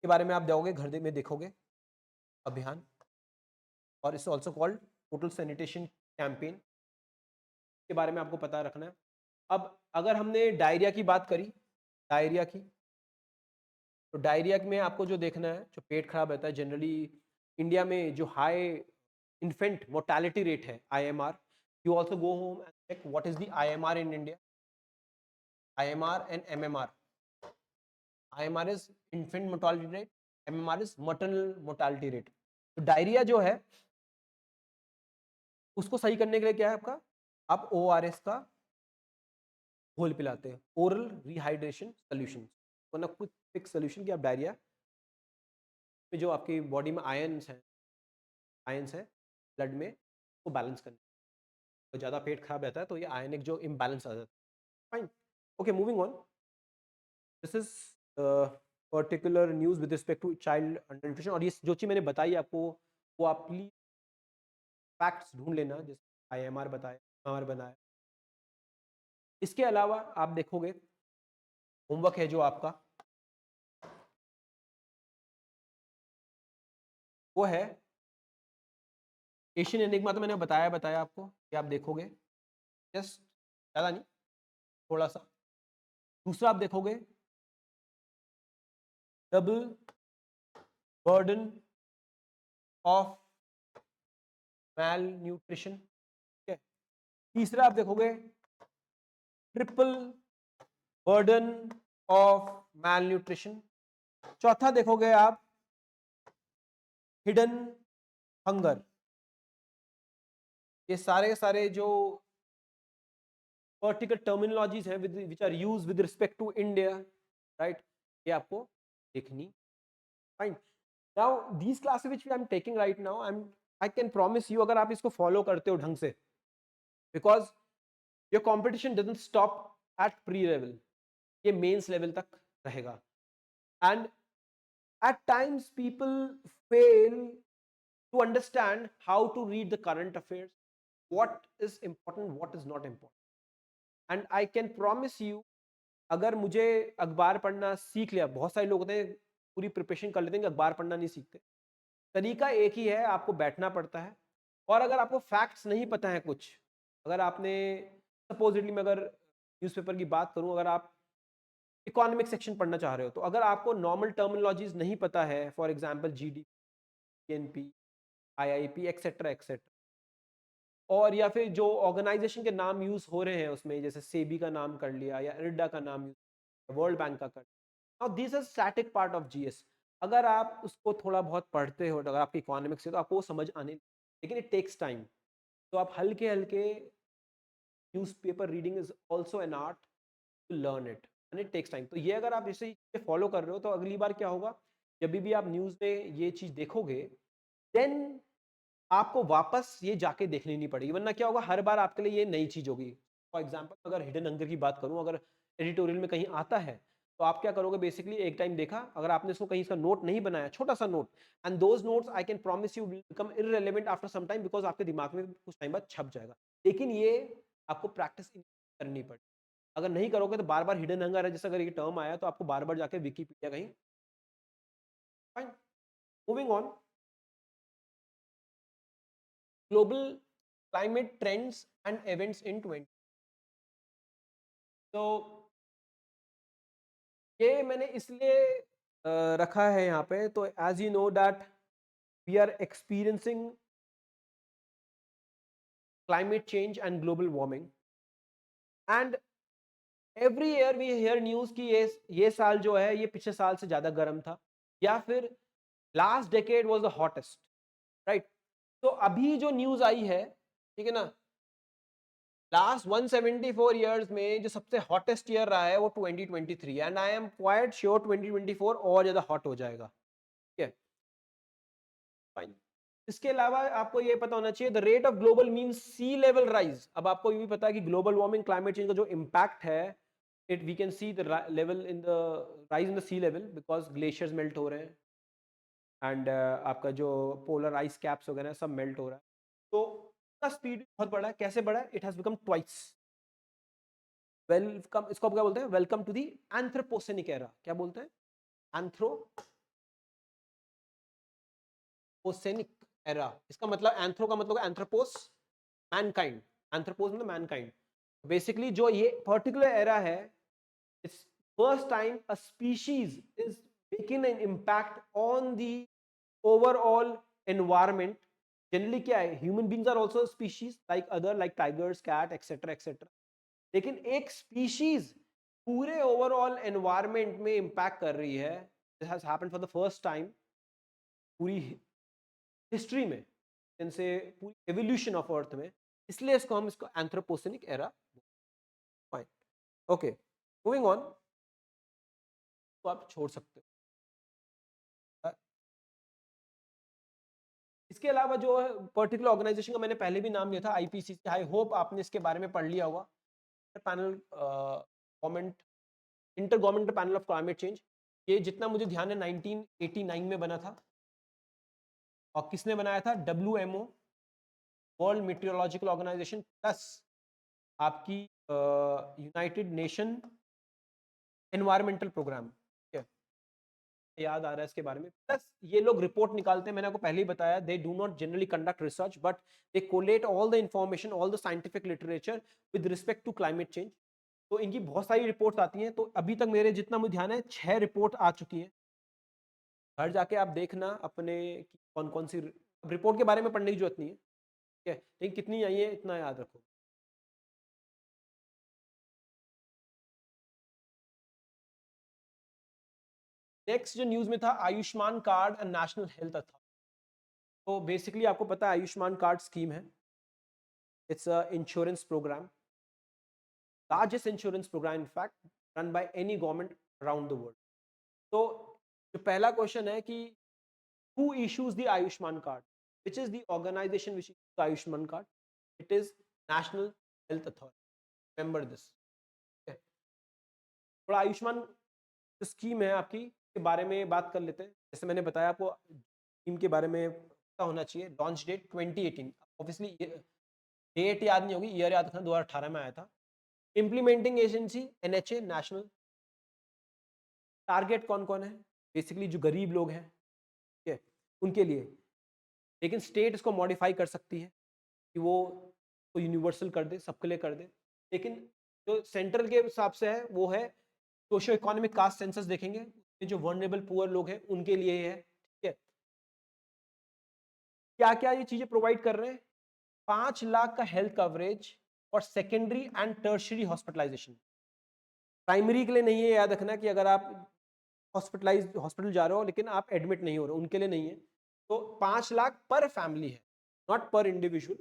के बारे में आप जाओगे घर में देखोगे अभियान, और it's also called total sanitation campaign, के बारे में आपको पता रखना है। अब अगर हमने डायरिया की बात करी, डायरिया की, तो डायरिया में आपको जो देखना है, जो पेट खराब रहता है जनरली इंडिया में जो हाई इन्फेंट मोर्टालिटी रेट है, IMR, you also go home and check what is the IMR in India, IMR and MMR. IMR is infant mortality rate, MMR is maternal mortality rate. तो डायरिया जो है उसको सही करने के लिए क्या है आपका, आप ओआरएस का घोल पिलाते हैं, ओरल रिहाइड्रेशन सोल्यूशन, वरना कुछ फिक्स सोल्यूशन कि आप डायरिया में जो आपकी बॉडी में आयंस है ब्लड में, वो बैलेंस करने, तो ज़्यादा पेट खराब रहता है तो ये आयनिक जो इम्बैलेंस आ जाता है। Fine, okay, moving on. This is particular news with respect to child under nutrition, और ये जो चीज़ मैंने बताई आपको, वो आप प्लीज फैक्ट्स ढूंढ लेना, जैसे आईएमआर बताया, एमआर बनाया। इसके अलावा आप देखोगे होमवर्क है जो आपका, वो है एशियन एनिग्मा। तो मैंने बताया आपको कि आप देखोगे, जस्ट ज़्यादा नहीं, थोड़ा सा। दूसरा आप देखोगे double burden of malnutrition, ठीक है। तीसरा आप देखोगे triple burden of malnutrition. चौथा देखोगे आप हिडन हंगर। ये सारे के सारे जो पर्टिकुलर टर्मिनोलॉजीज हैं which are use with respect to India, right, ये आपको देखनी। Fine, now these classes which I am taking right now, I can promise you, अगर आप इसको फॉलो करते हो ढंग से, because your competition doesn't stop at pre level, ये मेंस लेवल तक रहेगा। And at times people fail to understand how to read the current affairs, what is important, what is not important, and I can promise you, अगर मुझे अखबार पढ़ना सीख लिया, बहुत सारे लोग होते हैं पूरी प्रिपरेशन कर लेते हैं कि अखबार पढ़ना नहीं सीखते, तरीका एक ही है, आपको बैठना पड़ता है। और अगर आपको फैक्ट्स नहीं पता है कुछ, अगर आपने सपोजिटली, मैं अगर न्यूज़पेपर की बात करूं, अगर आप इकोनॉमिक सेक्शन पढ़ना चाह रहे हो, तो अगर आपको नॉर्मल टर्मिनोलॉजीज नहीं पता है, for example GD, NP, IIP, etcetera etcetera, और या फिर जो ऑर्गेनाइजेशन के नाम यूज हो रहे हैं उसमें, जैसे सेबी का नाम कर लिया या इरडा का नाम यूज, वर्ल्ड बैंक का कर लिया, now this is static part of GS. अगर आप उसको थोड़ा बहुत पढ़ते हो, अगर आपकी इकोनॉमिक्स है, तो आपको वो समझ आने, लेकिन इट टेक्स टाइम। तो आप हल्के हल्के, newspaper reading is also an art to learn it, and it takes time. तो ये अगर आप इसे फॉलो कर रहे हो, तो अगली बार क्या होगा, जब भी आप न्यूज़ में ये चीज़ देखोगे, देन आपको वापस ये जाके देख लेनी पड़ेगी, वरना क्या होगा, हर बार आपके लिए ये नई चीज़ होगी। फॉर एग्जांपल अगर हिडन हंगर की बात करूं, अगर एडिटोरियल में कहीं आता है, तो आप क्या करोगे, बेसिकली एक टाइम देखा, अगर आपने इसको कहीं इसका नोट नहीं बनाया, छोटा सा note, and those notes I can promise you will become irrelevant after some time, because आपके दिमाग में कुछ टाइम बाद छप जाएगा। लेकिन ये आपको प्रैक्टिस करनी पड़ेगी। अगर नहीं करोगे तो बार बार हिडन हंगर है, जैसे अगर ये टर्म आया, तो आपको बार बार जाके विकीपीडिया कहीं। Fine, moving on, global climate trends and events in 20। तो ये मैंने इसलिए रखा है यहाँ पे, तो as you know that we are experiencing climate change and global warming, and every year we hear news कि ये साल जो है, ये पिछले साल से ज्यादा गर्म था, या फिर last decade was the hottest, right. तो अभी जो न्यूज आई है, ठीक है ना, लास्ट 174 ईयर्स में जो सबसे हॉटेस्ट ईयर रहा है वो 2023, and I am quite sure 2024 और ज्यादा हॉट हो जाएगा, ठीक है। फाइन, इसके अलावा आपको ये पता होना चाहिए the rate of global means sea level rise. अब आपको ये भी पता है कि ग्लोबल वार्मिंग क्लाइमेट चेंज का जो इम्पैक्ट है, it we can see the level in the rise in the sea level because glaciers melt हो रहे हैं एंड आपका जो पोलर आइस कैप्स वगैरह सब मेल्ट हो रहा है। तो इसका स्पीड बहुत बड़ा है। कैसे बड़ा है? It has become twice. Welcome, इसको आप क्या बोलते हैं? Welcome to the anthropocenic era. क्या बोलते हैं? Anthropocenic era. इसका मतलब एंथ्रो का मतलब एंथ्रोपोस, मैनकाइंड। एंथ्रोपोस मतलब मैनकाइंड। बेसिकली जो ये पर्टिकुलर एरा है, it's first time a species is making an impact on the overall environment. Generally क्या है, human beings are also species like other, like tigers, cat etcetera etcetera. लेकिन एक स्पीशीज पूरे ओवरऑल एनवायरमेंट में इंपैक्ट कर रही है। This has happened for the first time पूरी हिस्ट्री में, इनसे पूरी एवोल्यूशन ऑफ अर्थ में। इसलिए इसको anthropocenic era. Fine, okay, moving on. तो आप छोड़ सकते हो। इसके अलावा जो पर्टिकुलर ऑर्गेनाइजेशन का मैंने पहले भी नाम लिया था, आईपीसीसी, आई होप आपने इसके बारे में पढ़ लिया होगा। Panel government, inter governmental panel of climate change. ये जितना मुझे ध्यान है 1989 में बना था। और किसने बनाया था? WMO, World Meteorological Organization, plus आपकी यूनाइटेड नेशन एनवायरमेंटल प्रोग्राम। ठीक है, याद आ रहा है इसके बारे में। प्लस ये लोग रिपोर्ट निकालते हैं, मैंने आपको पहले ही बताया, they do not generally conduct research but they collect all the information, all the scientific literature with respect to climate change. तो इनकी बहुत सारी रिपोर्ट्स आती हैं। तो अभी तक मेरे जितना मुझे ध्यान है 6 रिपोर्ट आ चुकी है। घर जाके आप देखना अपने कौन कौन सी रिपोर्ट के बारे में पढ़ने की जरूरत नहीं है, ठीक है, लेकिन कितनी आई है इतना याद रखो। नेक्स्ट जो न्यूज में था, Ayushman card and National Health Authority. तो बेसिकली आपको पता है आयुष्मान कार्ड स्कीम है। It's a insurance programme, largest insurance programme in fact run by any government around the world. तो जो पहला क्वेश्चन है कि who issues the Ayushman card? Which is the organization which issues the Ayushman card? It is National Health Authority. Remember this. Okay. थोड़ा आयुष्मान जो स्कीम है आपकी के बारे में बात कर लेते हैं। जैसे मैंने बताया आपको स्कीम के बारे में पता होना चाहिए। लॉन्च डेट 2018, ऑब्वियसली डेट याद नहीं होगी, ईयर याद रखना, 2018 में आया था। Implementing agency NHA, national. Target कौन कौन है? बेसिकली जो गरीब लोग हैं, ठीक है, उनके लिए। लेकिन स्टेट इसको मॉडिफाई कर सकती है कि वो तो यूनिवर्सल कर दे, सबके लिए कर दे। लेकिन जो सेंट्रल के हिसाब से है वो है सोशो इकोनॉमिक कास्ट सेंसस देखेंगे, जो वर्नरेबल पुअर लोग हैं उनके लिए है। ठीक है, क्या क्या ये चीजें प्रोवाइड कर रहे हैं? 5 लाख का हेल्थ कवरेज और secondary and tertiary hospitalisation. Primary के लिए नहीं है, याद रखना कि अगर आप हॉस्पिटल जा रहे हो लेकिन आप एडमिट नहीं हो रहे, उनके लिए नहीं है। तो 5 लाख पर फैमिली है, नॉट पर इंडिविजुअल।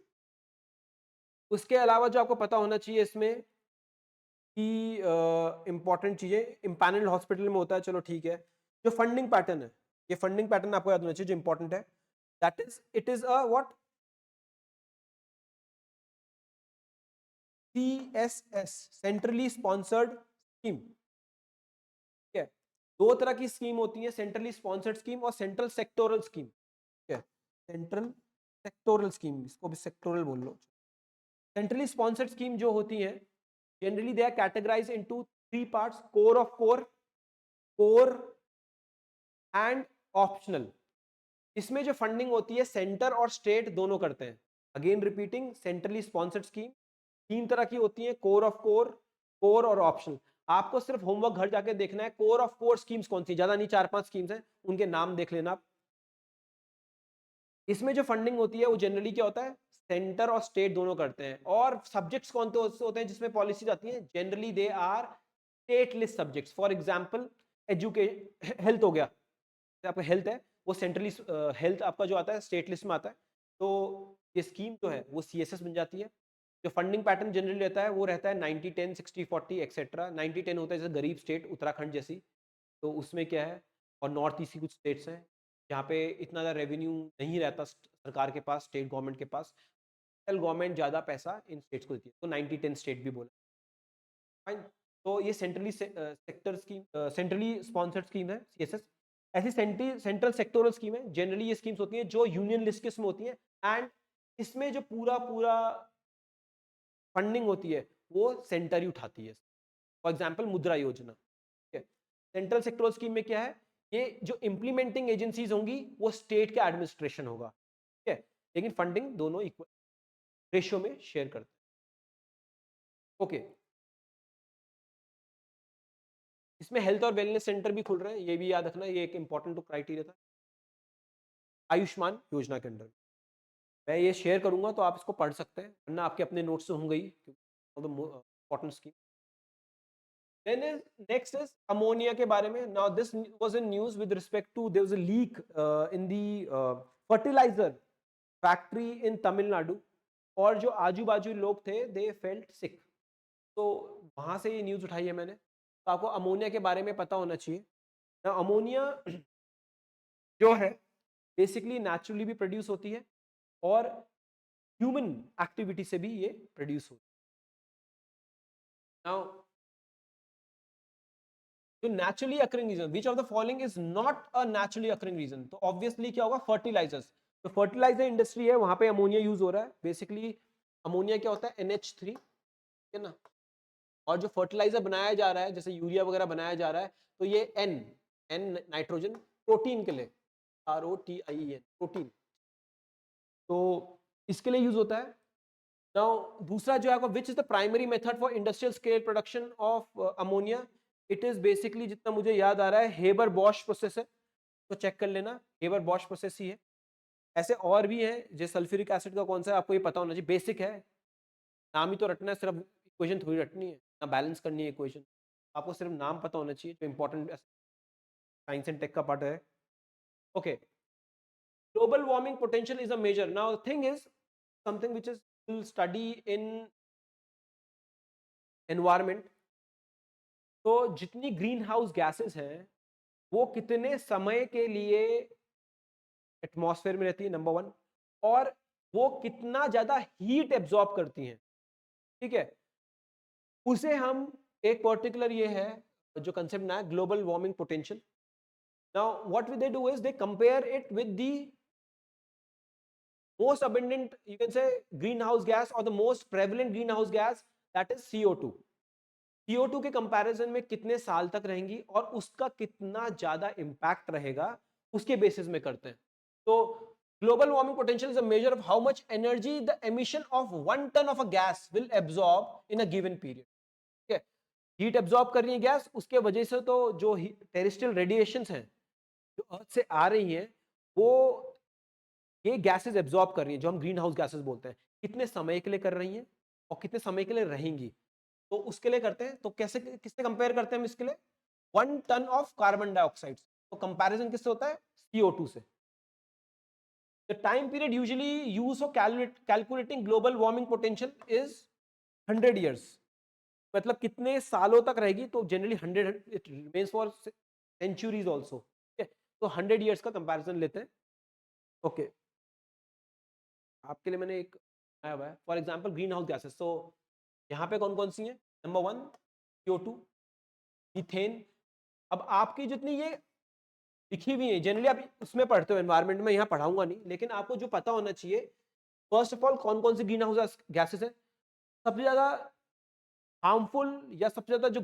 उसके अलावा जो आपको पता होना चाहिए इसमें कि इंपॉर्टेंट चीजें इम्पैनल्ड हॉस्पिटल में होता है, चलो ठीक है। जो फंडिंग पैटर्न है, ये फंडिंग पैटर्न आपको याद होना चाहिए जो इंपॉर्टेंट है। That is, it is a what, CSS, centrally sponsored scheme. ठीक है, दो तरह की स्कीम होती है, सेंट्रली स्पॉन्सर्ड स्कीम और सेंट्रल सेक्टोरल स्कीम। ठीक है, सेंट्रल सेक्टोरल स्कीम, इसको भी सेक्टोरल बोल लो। सेंट्रली स्पॉन्सर्ड स्कीम जो होती है, generally they are categorise into 3 parts, core of core and optional. इसमें जो फंडिंग होती है सेंटर और स्टेट दोनों करते हैं। Again repeating, centrally sponsored scheme 3 तरह की होती है, कोर ऑफ कोर और ऑप्शनल। आपको सिर्फ होमवर्क घर जाके देखना है कोर ऑफ कोर स्कीम्स कौन सी, ज्यादा नहीं, 4-5 स्कीम्स हैं, उनके नाम देख लेना आप। इसमें जो फंडिंग होती है वो जनरली क्या होता है, सेंटर और स्टेट दोनों करते हैं। और सब्जेक्ट्स कौन से होते हैं जिसमें पॉलिसीज आती हैं? Generally they are state list subjects. For example education, health हो गया, आपका हेल्थ है वो सेंट्रली, हेल्थ आपका जो आता है स्टेट लिस्ट में आता है। तो ये स्कीम जो है वो CSS बन जाती है। जो फंडिंग पैटर्न जनरली रहता है वो रहता है 90-10, 60-40 एक्सेट्रा। 90-10 होता है जैसे गरीब स्टेट उत्तराखंड जैसी, तो उसमें क्या है, और नॉर्थ ईस्ट की कुछ स्टेट्स हैं। जहाँ पे इतना ज़्यादा रेवेन्यू नहीं रहता सरकार के पास, स्टेट गवर्नमेंट के पास, सेंट्रल गवर्नमेंट ज़्यादा पैसा इन स्टेट्स को देती है, तो 90-10 स्टेट भी बोला। फाइन। तो ये centrally sector scheme, centrally sponsored scheme है सीएसएस। ऐसी सेंट्रल सेक्टोरल स्कीम है, जनरली ये स्कीम्स होती हैं जो यूनियन लिस्ट के में होती हैं, एंड इसमें जो पूरा पूरा फंडिंग होती है वो सेंटर ही उठाती है। फॉर एग्जाम्पल मुद्रा योजना, ठीक है। सेंट्रल सेक्टोरल स्कीम में क्या है, ये जो इंप्लीमेंटिंग एजेंसीज होंगी वो स्टेट का एडमिनिस्ट्रेशन होगा, ठीक है, लेकिन फंडिंग दोनों इक्वल रेशियो में शेयर करते हैं। ओके, इसमें हेल्थ और वेलनेस सेंटर भी खुल रहे हैं, ये भी याद रखना, ये एक इंपॉर्टेंट क्राइटेरिया था आयुष्मान योजना के अंडर। मैं ये शेयर करूंगा तो आप इसको पढ़ सकते हैं, वरना आपके अपने नोट्स से होंगे ही, important scheme. Then is next is ammonia के बारे में. Now this was in news with respect to there was a leak in the fertilizer factory in Tamil Nadu, और जो आजू बाजू लोग थे they felt sick. तो वहां से ये न्यूज उठाई है मैंने, तो आपको अमोनिया के बारे में पता होना चाहिए. Now अमोनिया जो है बेसिकली नेचुरली भी प्रोड्यूस होती है और ह्यूमन एक्टिविटी से भी ये प्रोड्यूस होती है. Now जो naturally occurring region, which of the following is not a naturally occurring region, तो ऑब्वियसली क्या होगा, फर्टिलाइजर्स. तो फर्टिलाइजर इंडस्ट्री है, वहां पे अमोनिया यूज हो रहा है. बेसिकली अमोनिया क्या होता है, NH3, है ना, और जो फर्टिलाइजर बनाया जा रहा है जैसे यूरिया वगैरह बनाया जा रहा है, तो ये एन नाइट्रोजन प्रोटीन के लिए, ROTIEN प्रोटीन, तो इसके लिए यूज होता है. नाउ दूसरा जो है which is the primary method for industrial scale production of ammonia, it is basically जितना मुझे याद आ रहा है हेबर बॉश प्रोसेस है, तो चेक कर लेना, हेबर बॉश प्रोसेस ही है. ऐसे और भी है, जैसे सल्फ्यूरिक एसिड का कौन सा है आपको ये पता होना चाहिए, बेसिक है, नाम ही तो रटना है, सिर्फ इक्वेशन थोड़ी रटनी है ना, बैलेंस करनी है इक्वेशन, आपको सिर्फ नाम पता होना चाहिए, जो इंपॉर्टेंट साइंस एंड टेक का पार्ट है. Okay, global warming potential is a major. Now the thing is something which is will study in environment. तो जितनी ग्रीन हाउस गैसेस हैं वो कितने समय के लिए एटमॉस्फेयर में रहती है, नंबर वन, और वो कितना ज्यादा हीट एब्जॉर्ब करती हैं, ठीक है, उसे हम एक पर्टिकुलर ये है जो कंसेप्ट ना है global warming potential. Now what they do is they compare it with the most abundant, you can say, green house gas और the most prevalent green house gas, that is CO2. CO2 के कंपैरिजन में कितने साल तक रहेंगी और उसका कितना ज्यादा इंपैक्ट रहेगा, उसके बेसिस में करते हैं. तो global warming potential is a measure of how much energy the emission of 1 ton of a gas will absorb in a given period. ठीक है, हीट एब्जॉर्ब कर रही है गैस, उसके वजह से तो जो टेरेस्ट्रियल रेडिएशंस हैं जो अर्थ से आ रही हैं, वो ये गैसेस एब्जॉर्ब कर रही हैं, जो हम ग्रीन हाउस गैसेस बोलते हैं, कितने समय के लिए कर रही हैं और कितने समय के लिए रहेंगी, तो उसके लिए करते हैं. तो कैसे, किससे कंपेयर करते हैं हम इसके लिए, 1 ton ऑफ कार्बन डाइऑक्साइड, तो कंपैरिजन किससे होता है, CO2 से. The time period usually use for calculating global warming potential is 100 years. मतलब कितने सालों तक रहेगी, तो जनरली 100, it remains for centuries also. ठीक है, तो 100 years का कंपैरिजन लेते हैं. ओके, आपके लिए मैंने एक आया हुआ है, for example green house gases. तो यहाँ पे कौन कौन सी हैं, नंबर 1 CO2, मीथेन. अब आपकी जितनी ये लिखी हुई है जनरली आप उसमें पढ़ते हो, एनवायरमेंट में यहाँ पढ़ाऊंगा नहीं, लेकिन आपको जो पता होना चाहिए, फर्स्ट ऑफ ऑल कौन कौन सी ग्रीन हाउस गैसेस है, सबसे ज्यादा हार्मफुल या सबसे ज्यादा जो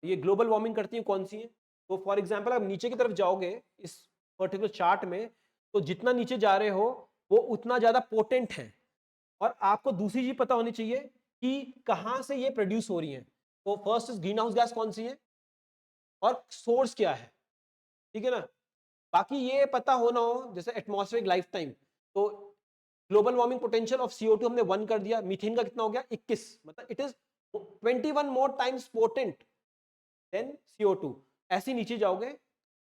ये ग्लोबल वार्मिंग करती है कौन सी है. तो फॉर एग्जाम्पल आप नीचे की तरफ जाओगे इस पर्टिकुलर चार्ट में, तो जितना नीचे जा रहे हो वो उतना ज्यादा पोटेंट है. और आपको दूसरी चीज पता होनी चाहिए कि कहां से ये प्रोड्यूस हो रही है. तो first is green house gas कौन सी है और सोर्स क्या है, ठीक है ना. बाकी ये पता होना हो, जैसे एटमॉस्फेरिक लाइफ टाइम, तो global warming potential of CO2 हमने 1 कर दिया, मीथेन का कितना हो गया 21, मतलब it is 21 more times potent then CO2. ऐसे नीचे जाओगे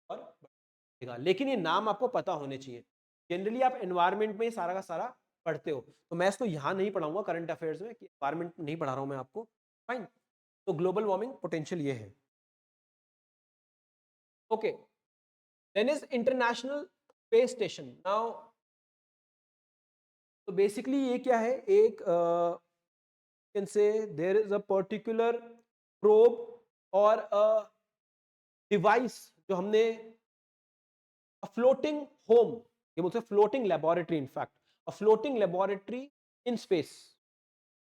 और बढ़ेगा, लेकिन ये नाम आपको पता होने चाहिए. जनरली आप एनवायरमेंट में सारा का सारा पढ़ते हो, तो मैं इसको यहां नहीं पढ़ाऊंगा करंट अफेयर्स में, कि एनवायरमेंट नहीं पढ़ा रहा हूं मैं आपको. फाइन. तो ग्लोबल वार्मिंग पोटेंशियल ये है. Okay, Then is International Space Station. Now, तो बेसिकली ये क्या है, एक can say there is a particular probe और अ डिवाइस जो हमने फ्लोटिंग होम, ये बोलते हैं floating laboratory, in fact a floating laboratory in space,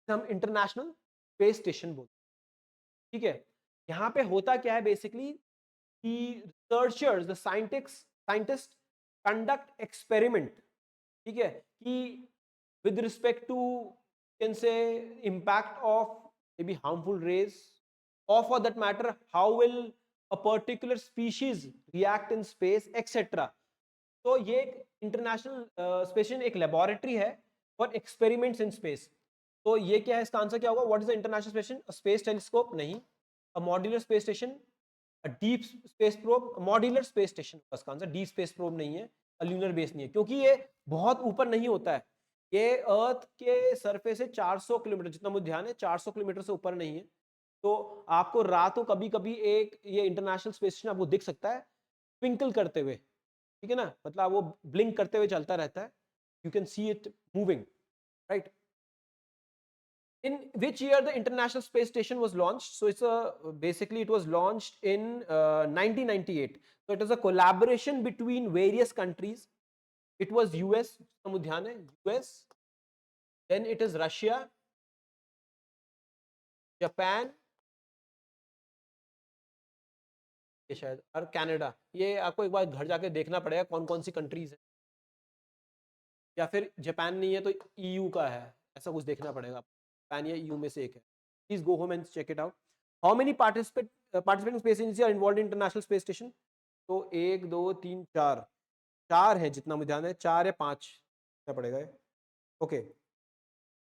हम इंटरनेशनल स्पेस स्टेशन बोलते हैं, ठीक है। यहाँ पे होता क्या है बेसिकली कि researchers, the scientist conduct experiment, ठीक है, कि with respect to, you can say, impact of maybe harmful rays, or for that matter how will a particular species react in space, etc. तो ये एक इंटरनेशनल स्पेस एक लेबोरेटरी है फॉर एक्सपेरिमेंट्स इन स्पेस। तो ये क्या है, इसका आंसर क्या होगा, what is the international station? Space telescope नहीं, a modular space station, a deep space probe, modular space station इसका आंसर, डीप स्पेस प्रोब नहीं है, ल्यूनर बेस नहीं है, क्योंकि ये बहुत ऊपर नहीं होता है, ये अर्थ के सरफेस से 400 किलोमीटर, जितना मुझे ध्यान है 400 किलोमीटर से ऊपर नहीं है। तो आपको रातों कभी कभी एक ये इंटरनेशनल स्पेस स्टेशन आपको दिख सकता है ट्विंकल करते हुए, ठीक है ना, मतलब वो ब्लिंक करते हुए चलता रहता है, you can see it moving, right. In which year the International Space Station was launched? So it's a basically it was launched in 1998. So it is a collaboration between various countries. It was US, samudhyane, US, then it is Russia, Japan, ये शायद, और कनाडा। ये आपको एक बार घर जाके देखना पड़ेगा कौन कौन सी कंट्रीज है, या फिर जापान नहीं है तो ईयू का है, ऐसा कुछ देखना पड़ेगा, जापान या ईयू में से एक है। Please go home and check it out. How many participating space agency are involved in International space Station? तो एक दो तीन चार, चार है जितना मुझे ध्यान है, चार या पांच क्या पड़ेगा। Okay,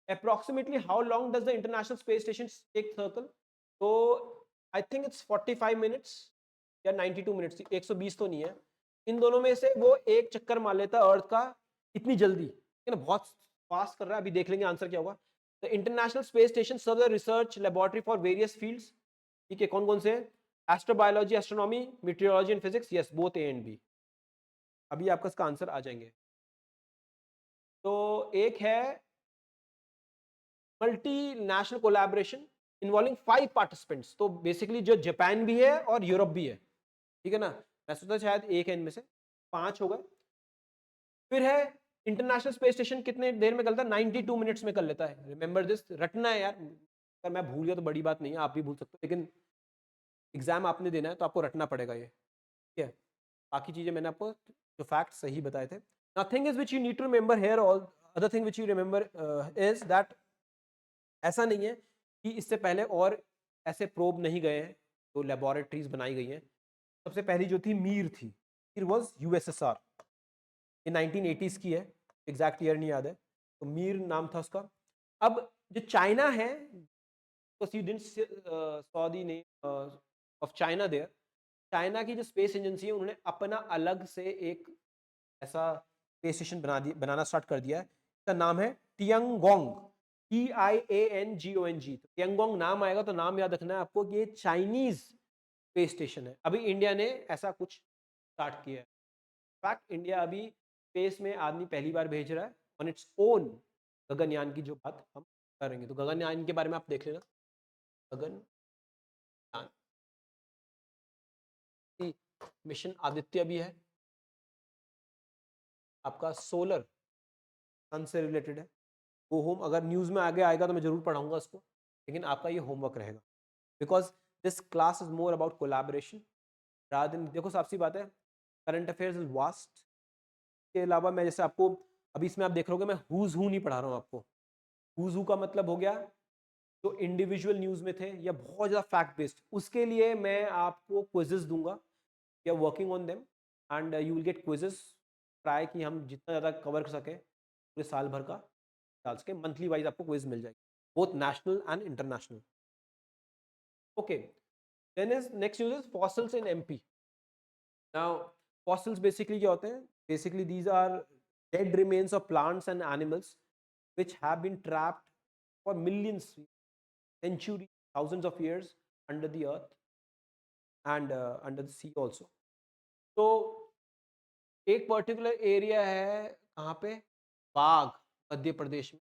approximately how long does the international space station take circle? तो आई थिंक इट्स 45 मिनट्स या 92 मिनट्स, 120 तो नहीं है, इन दोनों में से वो एक चक्कर मार लेता है अर्थ का इतनी जल्दी, है ना, बहुत फास्ट कर रहा है। अभी देख लेंगे आंसर क्या होगा। The international space station serve the research laboratory for various fields, ठीक है, कौन कौन से? Astrobiology, astronomy, meteorology and physics, yes, both A and B. अभी आपका इसका आंसर आ जाएंगे। तो एक है मल्टीनेशनल कोलैबोरेशन इन्वॉल्विंग 5 पार्टिसिपेंट्स, तो बेसिकली जो जापान भी है और यूरोप भी है, ठीक है ना, मैं सोचता शायद एक है इनमें से, 5 हो गए। फिर है इंटरनेशनल स्पेस स्टेशन कितने देर में करता है? 92 मिनट्स में कर लेता है। रिमेंबर दिस, रटना है यार, अगर मैं भूल गया तो बड़ी बात नहीं है, आप भी भूल सकते हो, लेकिन एग्जाम आपने देना है तो आपको रटना पड़ेगा ये, ठीक है। बाकी चीजें मैंने आपको जो फैक्ट सही बताए थे। Nothing is which you need to remember here, all other thing which you remember is that, ऐसा नहीं है कि इससे पहले और ऐसे प्रोब नहीं गए हैं, तो लेबोरेटरीज बनाई गई हैं। सबसे पहली जो थी मीर थी, मीर वॉज यूएसएसआर, ये 1980s की है, एग्जैक्ट ईयर नहीं याद है, तो मीर नाम था उसका। अब जो चाइना है, तो you didn't saw the name of China there, China की जो स्पेस एजेंसी है उन्होंने अपना अलग से एक ऐसा स्पेस स्टेशन बनाना स्टार्ट कर दिया है, इसका नाम है टियंगोंग, TIANGONG। तो टियंगोंग नाम आएगा तो नाम याद रखना है आपको कि ये चाइनीज स्पेस स्टेशन है। अभी इंडिया ने ऐसा कुछ स्टार्ट किया है, फैक्ट इंडिया अभी स्पेस में आदमी पहली बार भेज रहा है ऑन इट्स ओन। गगनयान की जो बात हम करेंगे, तो गगनयान के बारे में आप देख लेना, गगनयान की मिशन आदित्य भी है, आपका सोलर सन से रिलेटेड है। वो होम अगर न्यूज़ में आगे आएगा तो मैं जरूर पढ़ाऊंगा उसको, लेकिन आपका ये होमवर्क रहेगा, because this class is more about collaboration rather than, देखो साफ सी बात है, करंट अफेयर्स इज वास्ट। के अलावा मैं जैसे आपको अभी इसमें आप देख रहे हो मैं हुज हु नहीं पढ़ा रहा हूँ आपको। हुज हु का मतलब हो गया जो इंडिविजुअल न्यूज में थे या बहुत ज्यादा फैक्ट बेस्ड, उसके लिए मैं आपको क्विजेस दूंगा, या working on them, and you will get quizzes. Try कि हम जितना ज़्यादा कवर कर सकें पूरे साल भर का, डाल सके, मंथली वाइज आपको क्विज मिल जाएगी, both national and international. Okay, then is next news is fossils in MP. Now fossils basically क्या होते हैं? Basically these are dead remains of plants and animals which have been trapped for millions, centuries, thousands of years under the earth and under the sea also. So एक पर्टिकुलर एरिया है कहाँ पे, बाघ, मध्य प्रदेश में,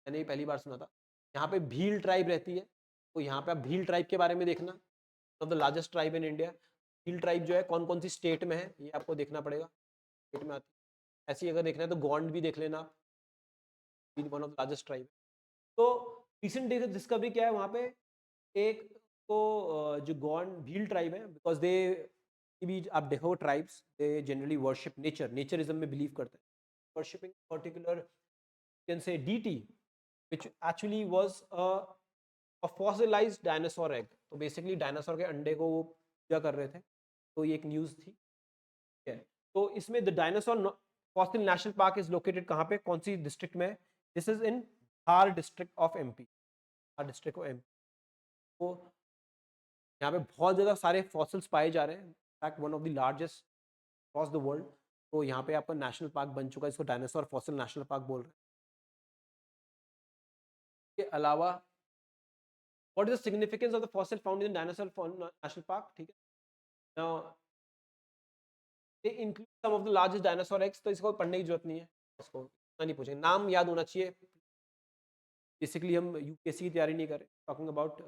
मैंने ये पहली बार सुना था। यहाँ पे भील ट्राइब रहती है, तो यहाँ पे आप भील ट्राइब के बारे में देखना, of the largest tribe in India. Bhil tribe जो है कौन कौन सी स्टेट में है ये आपको देखना पड़ेगा, स्टेट में आती है। ऐसे ही अगर देखना है तो गोंड भी देख लेना आप, one of the largest tribe. तो रिसेंट डिस्कवरी क्या है वहाँ पे, एक तो जो गोंड भील ट्राइब है, बिकॉज दे भी आप देखो tribes they generally worship nature, naturism में बिलीव करते हैं, worshipping particular can say deity which actually was a fossilized dinosaur egg। तो बेसिकली डायनासोर के अंडे को वो पूजा कर रहे थे, तो ये एक न्यूज़ थी, ठीक है। तो इसमें the dinosaur fossil national park is located कहाँ पे, कौन सी डिस्ट्रिक्ट में, this is in Dhar district of MP, Dhar district of MP. तो यहाँ पे बहुत ज़्यादा सारे फॉसिल्स पाए जा रहे हैं, in fact one of the largest across the world. तो यहाँ पे आपका नेशनल पार्क बन चुका है, इसको डायनासोर फॉसिल नेशनल पार्क बोल रहे हैं। इसके अलावा what is the significance of the fossil found in dinosaur national park, ठीक है। now they include some of the largest dinosaur eggs, तो इसको पढ़ने की जरूरत नहीं है, इसको इतना नहीं पूछेंगे, नाम याद होना चाहिए। बेसिकली हम यूपीएससी की तैयारी नहीं कर रहे, टॉकिंग अबाउट।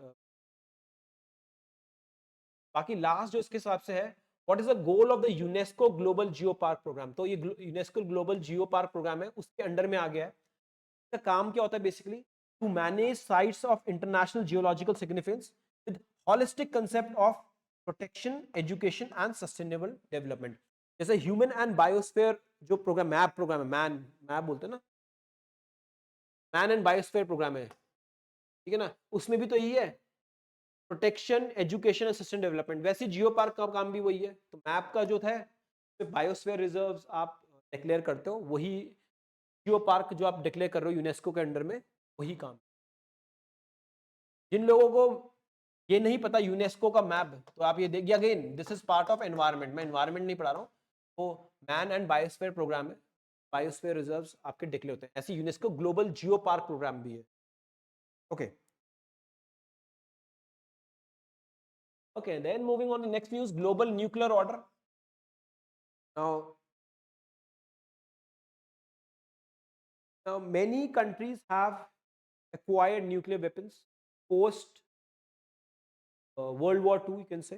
बाकी लास्ट जो इसके हिसाब से है, what is the goal of the UNESCO Global Geopark programme, तो ये UNESCO Global Geopark programme है, उसके अंडर में आ गया है। इसका काम क्या होता है basically, to manage sites of international geological significance with holistic concept of protection, education and sustainable development. जैसे ह्यूमन एंड बायोस्फीयर जो प्रोग्राम, मैप प्रोग्राम है, मैप बोलते हैं ना, मैन एंड बायोस्फीयर प्रोग्राम है, ठीक है ना, उसमें भी तो यही है, protection, education and sustain development. वैसे जियो पार्क का काम भी वही है। तो मैप का जो था, बायोस्फीयर रिजर्व्स आप डिक्लेयर करते हो, वही जियो पार्क जो आप डिक्लेयर कर रहे हो यूनेस्को के अंडर में, वही काम। जिन लोगों को ये नहीं पता यूनेस्को का मैप, तो आप ये देखिए, again this is part of environment, मैं एनवायरनमेंट नहीं पढ़ा रहा हूँ, वो मैन एंड बायोस्फीयर प्रोग्राम है, बायोस्फीयर रिजर्व्स आपके डिक्लेयर होते हैं। ऐसे UNESCO Global Geopark programme भी है। Okay okay, then moving on the next news, global nuclear order. Now many countries have acquired nuclear weapons post World War II, you can say.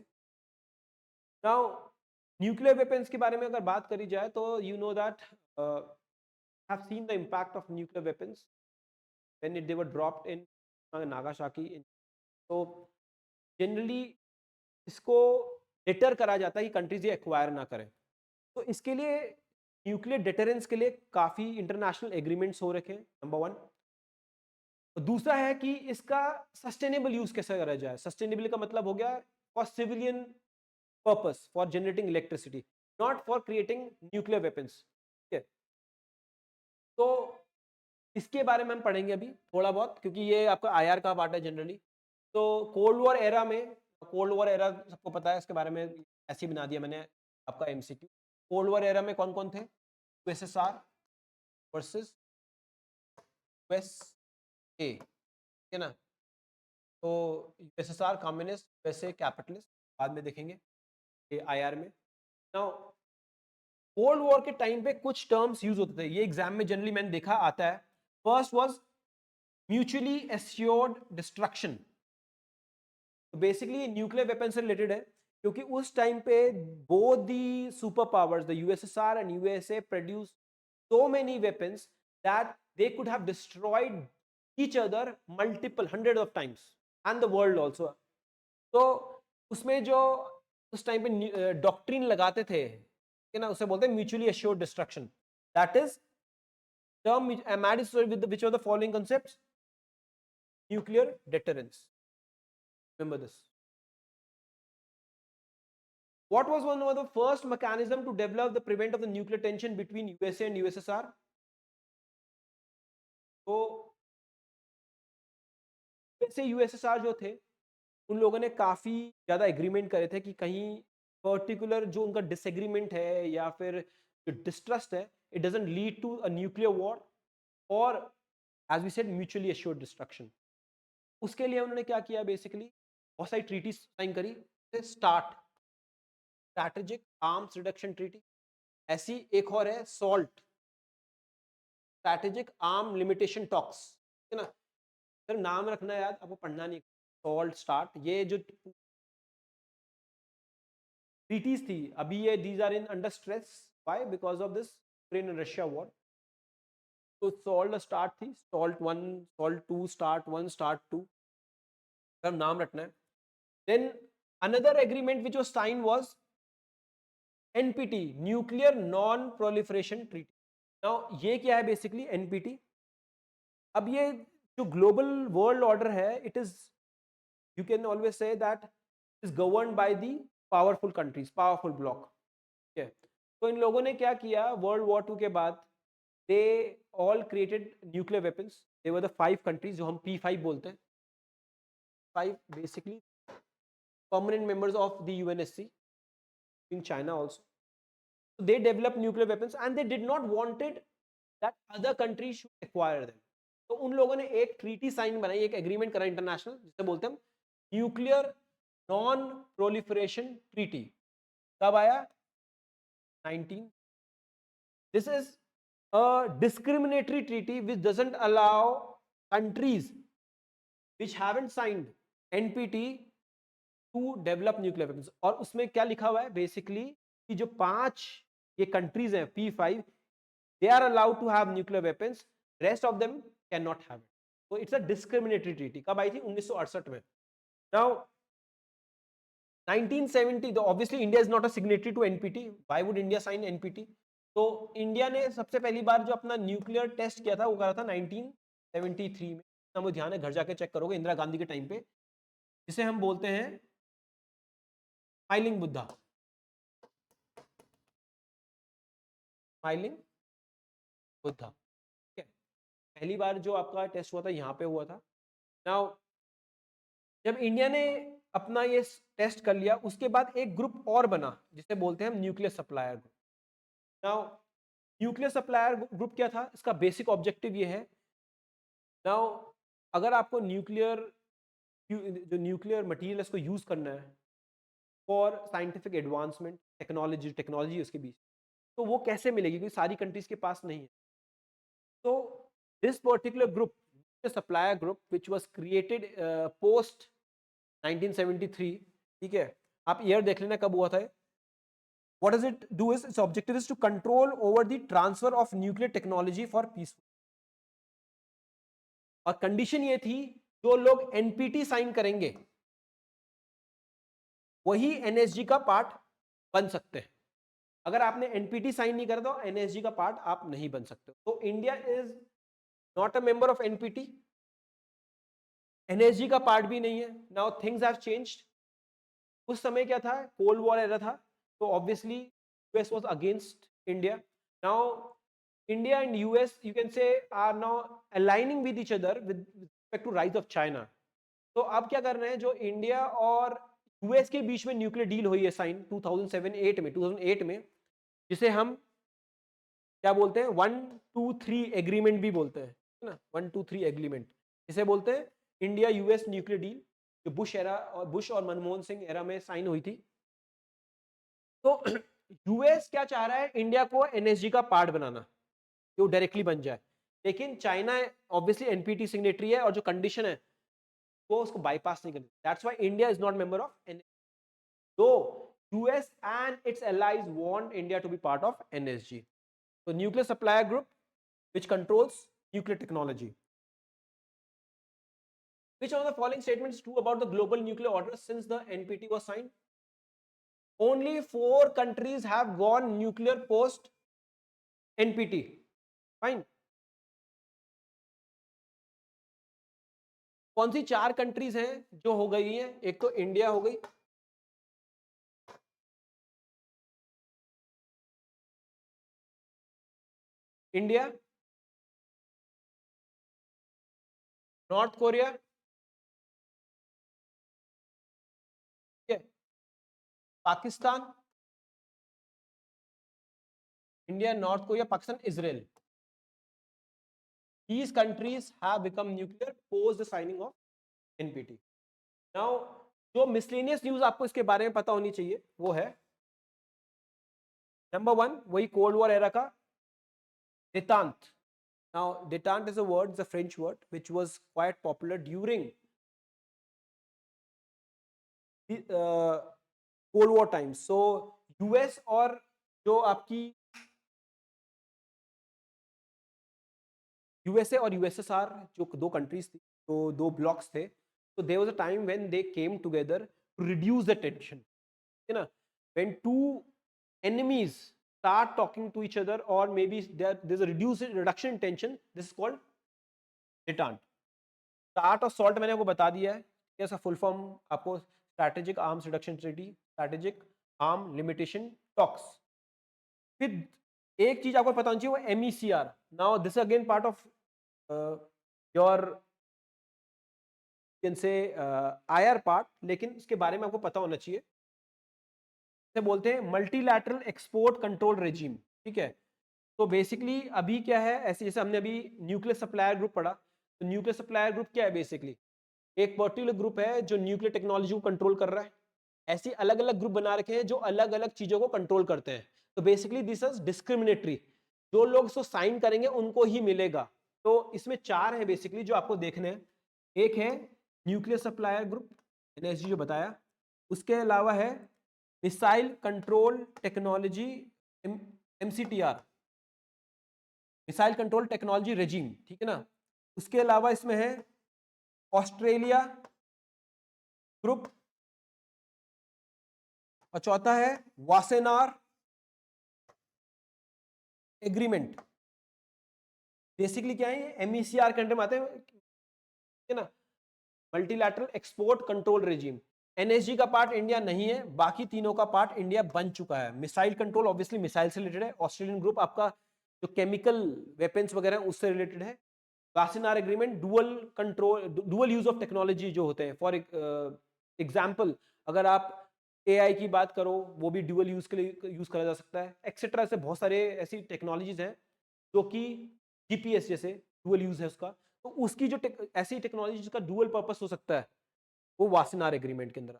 Now, nuclear weapons के बारे में अगर बात करी जाए तो you know that have seen the impact of nuclear weapons when they were dropped in Nagasaki. तो जनरली इसको डिटर करा जाता है कि कंट्रीज ये एक्वायर ना करें। तो इसके लिए न्यूक्लियर डिटरेंस के लिए काफ़ी इंटरनेशनल एग्रीमेंट्स हो रखे हैं, नंबर वन। दूसरा है कि इसका सस्टेनेबल यूज कैसे करा जाए। सस्टेनेबल का मतलब हो गया for civilian purpose, for generating electricity, not for creating nuclear weapons, ठीक है। तो इसके बारे में हम पढ़ेंगे अभी थोड़ा बहुत, क्योंकि ये आपका आईआर का पार्ट है जनरली। तो कोल्ड वॉर एरा में, कोल्ड वॉर एरा सबको पता है, इसके बारे में ऐसे ही बना दिया मैंने आपका एमसीक्यू। कोल्ड वॉर एरा में कौन कौन थे, यूएसएसआर वर्सेस यूएसए, ठीक है ना। तो यूएसएसआर कम्युनिस्ट, वैसे कैपिटलिस्ट, बाद में देखेंगे ये आईआर में। नाउ कोल्ड वॉर के टाइम पे कुछ टर्म्स यूज होते थे, ये एग्जाम में जनरली मैंने देखा आता है। First was mutually assured destruction. तो बेसिकली न्यूक्लियर वेपन से रिलेटेड है, क्योंकि उस टाइम पे both the super powers, the USSR and USA, produce so many weapons that they could have destroyed each other multiple hundreds of times and the world also। तो उसमें जो उस टाइम पे डॉक्ट्रिन लगाते थे, कि ना, उसे बोलते हैं mutually assured destruction. That is term am added with which of the following concepts, nuclear deterrence, remember this। what was one of the first mechanism to develop the prevent of the nuclear tension between USA and USSR? तो वैसे यूएसएसआर जो थे, उन लोगों ने काफ़ी ज़्यादा एग्रीमेंट करे थे कि कहीं पर्टिकुलर जो उनका डिसएग्रीमेंट है या फिर जो डिस्ट्रस्ट है, it doesn't lead to a nuclear war और as we said mutually assured destruction. उसके लिए उन्होंने क्या किया, बेसिकली बहुत सारी ट्रीटी साइन करी। START, strategic arms reduction treaty, ऐसी एक और है SALT, strategic arm limitation talks, है ना, सर नाम रखना याद, आपको पढ़ना नहीं। सॉल्ट स्टार्ट, ये जो ट्रीटीज थी अभी ये these are in under stress, why, because of this Ukraine and Russia war. तो सॉल्ट स्टार्ट थी, SALT 1, SALT 2, START 1, START 2, sir नाम रखना है। Then another agreement which was sign was NPT, nuclear non proliferation treaty. Now ये क्या है बेसिकली एनपीटी? अब ये जो ग्लोबल वर्ल्ड ऑर्डर है, it is, you can always say that is governed by the powerful countries, powerful block. ठीक है, तो इन लोगों ने क्या किया वर्ल्ड वॉर 2 के बाद, they all created nuclear weapons. They were the 5 countries जो हम P5 बोलते हैं, 5 basically permanent members of the UNSC, in China also. So they developed nuclear weapons and they did not wanted that other countries should acquire them. तो उन लोगों ने एक ट्रीटी साइन बनाई, एक एग्रीमेंट करा इंटरनेशनल, जिसे बोलते हैं न्यूक्लियर नॉन प्रोलिफरेशन ट्रीटी। कब आया? 19। This is a discriminatory treaty which doesn't allow countries which haven't signed NPT to develop nuclear weapons. और उसमें क्या लिखा हुआ है बेसिकली कि जो 5 ये कंट्रीज हैं P5, they are allowed to have nuclear weapons, rest of them can not have it. तो इट्स अ डिस्क्रिमिनेटरी ट्रीटी। कब आई थी? 1968 में। नाउ 1970, तो obviously India is not a signatory to NPT, why would India sign NPT? तो इंडिया ने सबसे पहली बार जो अपना न्यूक्लियर टेस्ट किया था वो करा था 1973 में। मुझे ध्यान है, घर जाके चेक करोगे, इंदिरा गांधी के टाइम पे, जिसे हम बोलते हैं स्माइलिंग बुद्धा, स्माइलिंग बुद्धा। ठीक है, पहली बार जो आपका टेस्ट हुआ था यहाँ पे हुआ था। नाउ जब इंडिया ने अपना ये टेस्ट कर लिया, उसके बाद एक ग्रुप और बना जिसे बोलते हैं हम nuclear supplier group. Now nuclear supplier group क्या था? इसका बेसिक ऑब्जेक्टिव ये है, नाउ अगर आपको न्यूक्लियर जो न्यूक्लियर मटेरियल इसको यूज करना है फॉर साइंटिफिक एडवांसमेंट, टेक्नोलॉजी उसके बीच, तो वो कैसे मिलेगी? क्योंकि सारी कंट्रीज के पास नहीं है। तो this particular group, supplier group which was created post 1973, ठीक है, आप ईयर देख लेना कब हुआ था। What does it do is its objective is to control over the transfer of nuclear technology for peaceful। और कंडीशन ये थी, जो लोग एनपीटी साइन करेंगे वही एनएसजी का पार्ट बन सकते हैं। अगर आपने एनपीटी साइन नहीं करा तो एनएसजी का पार्ट आप नहीं बन सकते। तो India is not a member of NPT, NSG का पार्ट भी नहीं है। Now things have changed. उस समय क्या था? कोल्ड वॉर एरा था, तो obviously US was against India. Now India and US, you can say, are now aligning with each other with respect to rise of China. तो अब क्या कर रहे हैं, जो इंडिया और यूएस के बीच में न्यूक्लियर डील हुई है साइन 2008 में, जिसे हम क्या बोलते हैं 123 एग्रीमेंट भी बोलते हैं, है ना, 123 एग्रीमेंट इसे बोलते हैं, इंडिया यूएस न्यूक्लियर डील, जो बुश और मनमोहन सिंह एरा में साइन हुई थी। तो यूएस क्या चाह रहा है? इंडिया को एनएसजी का पार्ट बनाना, कि वो डायरेक्टली बन जाए। लेकिन चाइना ऑब्वियसली एनपीटी सिग्नेटरी है, और जो कंडीशन है वो उसको बाईपास नहीं करती। That's why India is not member of NSG, though US and its allies want India to be part of NSG. तो nuclear supplier group which controls nuclear technology. Which of the following statements is true about the global nuclear order since the NPT was signed? Only 4 countries have gone nuclear post NPT. Fine. कौन सी 4 कंट्रीज हैं जो हो गई हैं? एक तो इंडिया हो गई, इंडिया, नॉर्थ कोरिया, ठीक है, Pakistan, India, north Korea, Pakistan, Israel. These countries have become nuclear post the signing of NPT. Now, जो मिसलेनियस न्यूज आपको इसके बारे में पता होनी चाहिए वो है, नंबर 1 वही कोल्ड वॉर एरा का détente. Now détente is a word, it's a French word which was quite popular during the Cold War times. So US और जो आपकी यूएसए और यूएसएसआर जो दो कंट्रीज थी, तो दो ब्लॉक्स थे, तो there was a time when they came together to reduce the tension, है ना, when two enemies start talking to each other or maybe there's a reduction in tension, this is called detente. Start और सॉल्ट मैंने आपको बता दिया है, कैसा फुल फॉर्म आपको, strategic arms reduction treaty, strategic arm limitation talks. फिर एक चीज आपको पता होनी चाहिए, वो MECR। Now this again part of your can say IR part, लेकिन इसके बारे में आपको पता होना चाहिए। इसे बोलते हैं मल्टीलैटरल एक्सपोर्ट कंट्रोल रेजिम, ठीक है। तो बेसिकली अभी क्या है, ऐसे जैसे हमने अभी न्यूक्लियर सप्लायर ग्रुप पढ़ा, तो न्यूक्लियर सप्लायर ग्रुप क्या है, बेसिकली एक पर्टिकुलर ग्रुप है जो न्यूक्लियर टेक्नोलॉजी को कंट्रोल कर रहा है। ऐसे अलग अलग ग्रुप बना रखे हैं जो अलग अलग चीजों को कंट्रोल करते हैं। तो बेसिकली दिस इज डिस्क्रिमिनेटरी, जो लोग इसको साइन करेंगे उनको ही मिलेगा। तो इसमें चार है बेसिकली जो आपको देखने हैं। एक है न्यूक्लियर सप्लायर ग्रुप, NSG जो बताया, उसके अलावा है missile control technology, MCTR, missile control technology regime, ठीक है ना। उसके अलावा इसमें है ऑस्ट्रेलिया ग्रुप, और चौथा है वासेनार एग्रीमेंट। बेसिकली क्या है, MECR के अंडर में आते हैं, ठीक है ना, multilateral export control regime. NSG का पार्ट इंडिया नहीं है, बाकी तीनों का पार्ट इंडिया बन चुका है। मिसाइल कंट्रोल ऑब्वियसली मिसाइल से रिलेटेड है। ऑस्ट्रेलियन ग्रुप आपका जो केमिकल वेपन्स वगैरह उससे रिलेटेड है। Wassenaar agreement dual control, dual use of technology जो होते हैं। फॉर एग्जाम्पल अगर आप AI की बात करो, वो भी ड्यूअल यूज के लिए यूज करा जा सकता है, एक्सेट्रा। से बहुत सारे ऐसी टेक्नोलॉजीज हैं जो कि GPS जैसे डुअल यूज है उसका, तो उसकी जो ऐसी टेक्नोलॉजी जिसका डुअल पर्पस हो सकता है, वो वासेनार एग्रीमेंट के अंदर।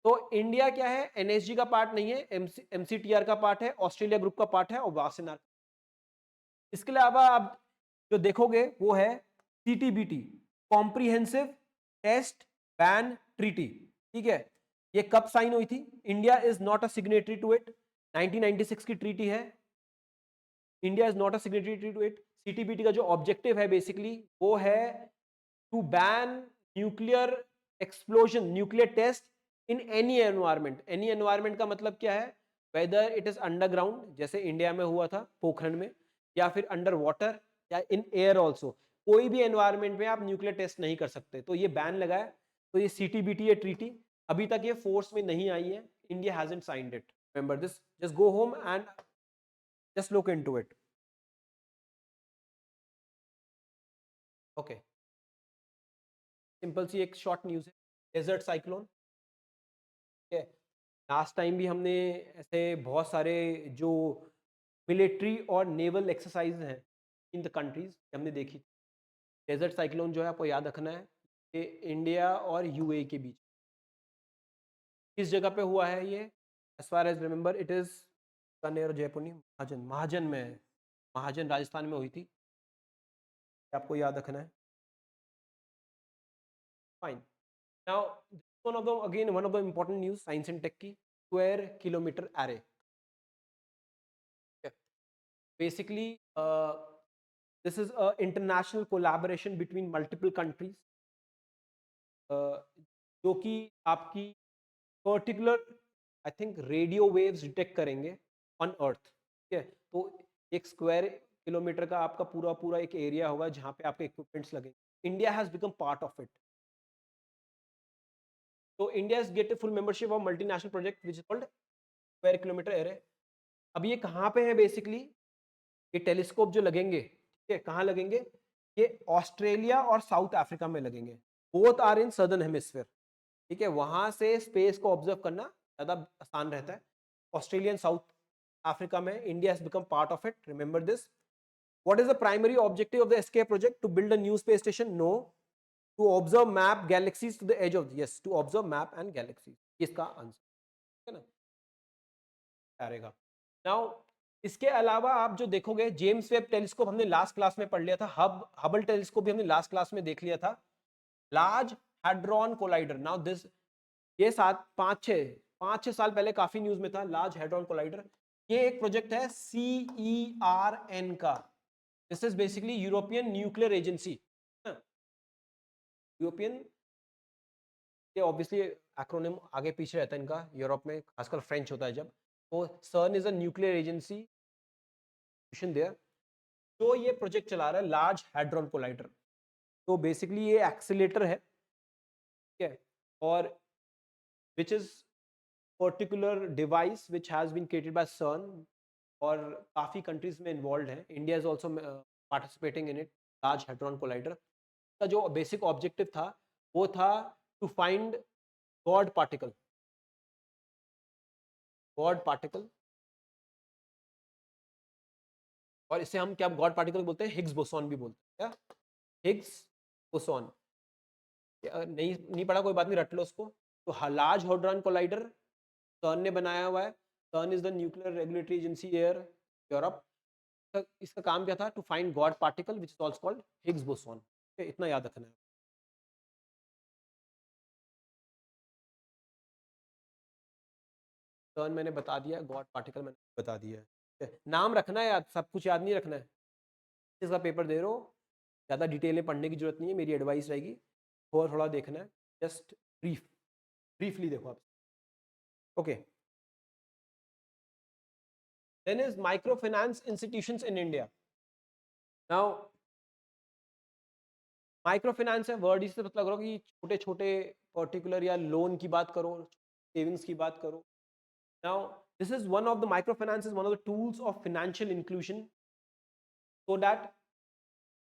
तो इंडिया क्या है, NSG का पार्ट नहीं है, MCTR का पार्ट है, ऑस्ट्रेलिया ग्रुप का पार्ट है और वासेनार। इसके अलावा आप जो देखोगे वो है CTBT, comprehensive test ban treaty, ठीक है। ये कब साइन हुई थी? India is not a signatory to it, 1996 की ट्रीटी है। India is not a signatory to it. CTBT का जो ऑब्जेक्टिव है बेसिकली वो है to ban nuclear explosion, nuclear test in any environment. Any environment का मतलब क्या है, वेदर इट इज अंडरग्राउंड जैसे इंडिया में हुआ था पोखरण में, या फिर अंडर वाटर या इन एयर ऑल्सो, कोई भी एनवायरमेंट में आप न्यूक्लियर टेस्ट नहीं कर सकते। तो ये बैन लगा है। तो ये CTBT है ट्रीटी, अभी तक ये फोर्स में नहीं आई है। India hasn't signed it, remember this, just go home and just look into it. Okay, simple सी एक शॉर्ट न्यूज है, डेजर्ट साइक्लोन, ठीक है। लास्ट टाइम भी हमने ऐसे बहुत सारे जो मिलिट्री और नेवल एक्सरसाइज हैं इन द कंट्रीज हमने देखी। डेजर्ट साइक्लोन जो है आपको याद रखना है, ये इंडिया और UAE के बीच किस जगह पे हुआ है ये, as far as remember it is कनेर जयपुर, महाजन, महाजन में है, महाजन राजस्थान में हुई थी, आपको याद रखना है। Fine, now one of the again one of the important news science and tech की square kilometre array. basically this is a international collaboration between multiple countries, जो कि आपकी particular I think radio waves detect करेंगे ऑन अर्थ, ठीक है। तो एक स्क्वायर किलोमीटर का आपका पूरा पूरा एक एरिया होगा जहां पे आपके इक्विपमेंट्स लगेंगे। India has become part of it. तो India is get full membership of multinational project which is called square kilometre array. अब ये कहाँ पे है बेसिकली, ये टेलीस्कोप जो लगेंगे, ठीक है, कहाँ लगेंगे, ये ऑस्ट्रेलिया और साउथ अफ्रीका में लगेंगे। Both are in southern hemisphere, ठीक है। वहां से स्पेस को ऑब्जर्व करना ज्यादा आसान रहता है। ऑस्ट्रेलिया एंड साउथ अफ्रीका में India has become part of it, remember this. What is the primary objective of the SKA project? To build a new space station? No, to observe map galaxies to the edge of, yes, to observe map and galaxies, इसका आंसर, है ना, रहेगा। नाउ इसके अलावा आप जो देखोगे, जेम्स वेब टेलीस्कोप हमने लास्ट क्लास में पढ़ लिया था, हबल टेलीस्कोप भी हमने लास्ट क्लास में देख लिया था। Large hadron collider, now this, ये 5-6 साल पहले काफी न्यूज में था लार्ज हैड्रॉन कोलाइडर। ये एक प्रोजेक्ट है CERN का। This is basically European nuclear agency. European, ये ऑब्वियसली एक्रोनिम आगे पीछे रहता है इनका, यूरोप में खासकर फ्रेंच होता है जब, तो CERN is a nuclear agency there, जो ये प्रोजेक्ट चला रहा है लार्ज हैड्रॉन कोलाइडर। तो बेसिकली ये एक्सीलेटर है, ठीक है, और which is particular device which has been created by CERN, और काफी कंट्रीज में इन्वॉल्व है, India is also participating in it. Large hadron collider का जो बेसिक ऑब्जेक्टिव था वो था to find God particle, God particle, और इसे हम क्या गॉड पार्टिकल बोलते हैं, हिग्स बोसॉन भी बोलते हैं। क्या, हिग्स बोसॉन, नहीं नहीं पढ़ा कोई बात नहीं, रट लो उसको। तो लार्ज हैड्रॉन कोलाइडर सर्न ने बनाया हुआ है। CERN is the nuclear regulatory agency air Europe. इसका काम क्या था, to find God particle which is also called Higgs boson. इतना याद रखना है। सर्न मैंने बता दिया, गॉड पार्टिकल मैंने बता दिया है, ठीक है? नाम रखना है याद, सब कुछ याद नहीं रखना है। इसका पेपर दे रहे हो, ज़्यादा डिटेल में पढ़ने की जरूरत नहीं है, मेरी एडवाइस रहेगी, थोड़ा थोड़ा देखना है, जस्ट ब्रीफली देखो आप। Okay, then is micro finance institutions in India. Now micro finance है, वर्ड इससे मतलब करो कि छोटे छोटे पर्टिकुलर या लोन की बात करो, सेविंग्स की बात करो। Now this is one of the micro finance is one of the tools of financial inclusion, so that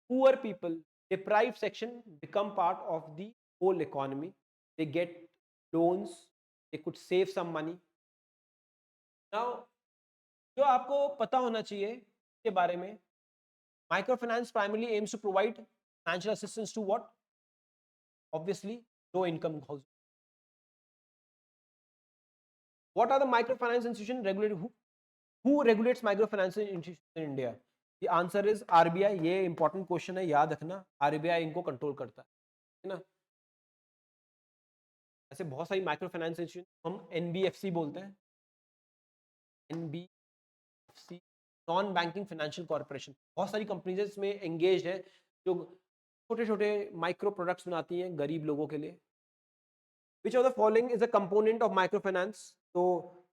poor people, deprived section become part of the whole economy. They get loans, they could save some money. Now जो आपको पता होना चाहिए इसके बारे में, micro finance primarily aims to provide financial assistance to what, obviously low income house. What are the micro finance institution regulated, who regulates micro finance institution in India? The answer is RBI. ये इंपॉर्टेंट क्वेश्चन है, याद रखना, आरबीआई इनको कंट्रोल करता है ना। ऐसे बहुत सारी माइक्रो फाइनेंस इंस्टीट्यूशन हम एनबीएफसी बोलते हैं, NBFC, non banking financial corporation. बहुत सारी कंपनीज इसमें एंगेज है जो छोटे छोटे माइक्रो प्रोडक्ट्स बनाती हैं गरीब लोगों के लिए। Which of the following is a component of micro finance? तो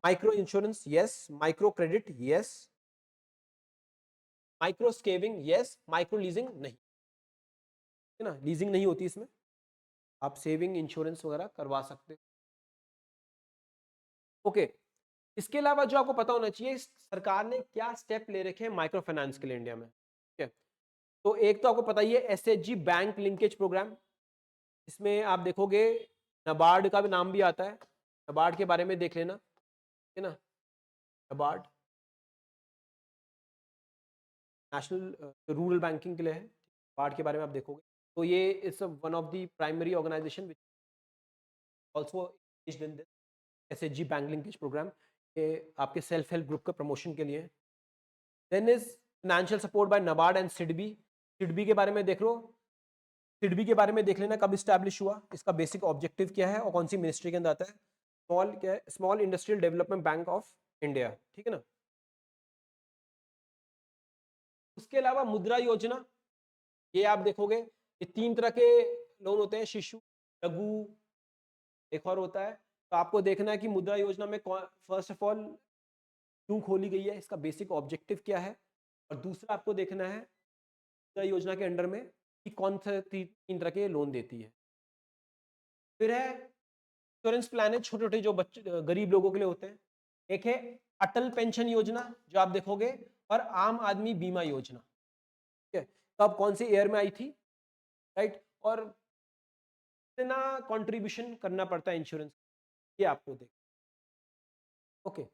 micro insurance yes, micro credit yes, micro saving yes, micro leasing नहीं, है ना, लीजिंग नहीं होती इसमें, आप सेविंग इंश्योरेंस वगैरह करवा सकते। ओके, इसके अलावा जो आपको पता होना चाहिए, सरकार ने क्या स्टेप ले रखे हैं माइक्रो फाइनेंस के लिए इंडिया में, ठीक है? तो एक तो आपको पता ही है एसएचजी बैंक लिंकेज प्रोग्राम, इसमें आप देखोगे नबार्ड का भी नाम भी आता है, नबार्ड के बारे में देख लेना, है ना, नबार्ड नेशनल रूरल बैंकिंग के लिए है, नबार्ड के बारे में आप देखोगे तो ये is one of the primary organization which also in this SHG bank linkage program, ये आपके सेल्फ हेल्प ग्रुप का प्रमोशन के लिए। Then is financial support by NABARD and SIDBI. SIDBI के बारे में देख लो, सिडबी के बारे में देख लेना कब स्टैब्लिश हुआ, इसका बेसिक ऑब्जेक्टिव क्या है और कौन सी मिनिस्ट्री के अंदर आता है। स्मॉल क्या है, small industrial development bank of India, ठीक है ना। उसके अलावा मुद्रा योजना, ये आप देखोगे ये 3 तरह के लोन होते हैं, शिशु, लघु, एक और होता है। तो आपको देखना है कि मुद्रा योजना में फर्स्ट ऑफ ऑल क्यों खोली गई है, इसका बेसिक ऑब्जेक्टिव क्या है, और दूसरा आपको देखना है मुद्रा योजना के अंडर में कि कौन से 3 तरह के लोन देती है। फिर है इंश्योरेंस प्लान है, छोटे छोटे जो बच्चे गरीब लोगों के लिए होते हैं। एक है अटल पेंशन योजना जो आप देखोगे, और आम आदमी बीमा योजना, ठीक है। तो अब कौन सी ईयर में आई थी, राइट, और कितना कंट्रीब्यूशन करना पड़ता है इंश्योरेंस, ये आपको देख। ओके,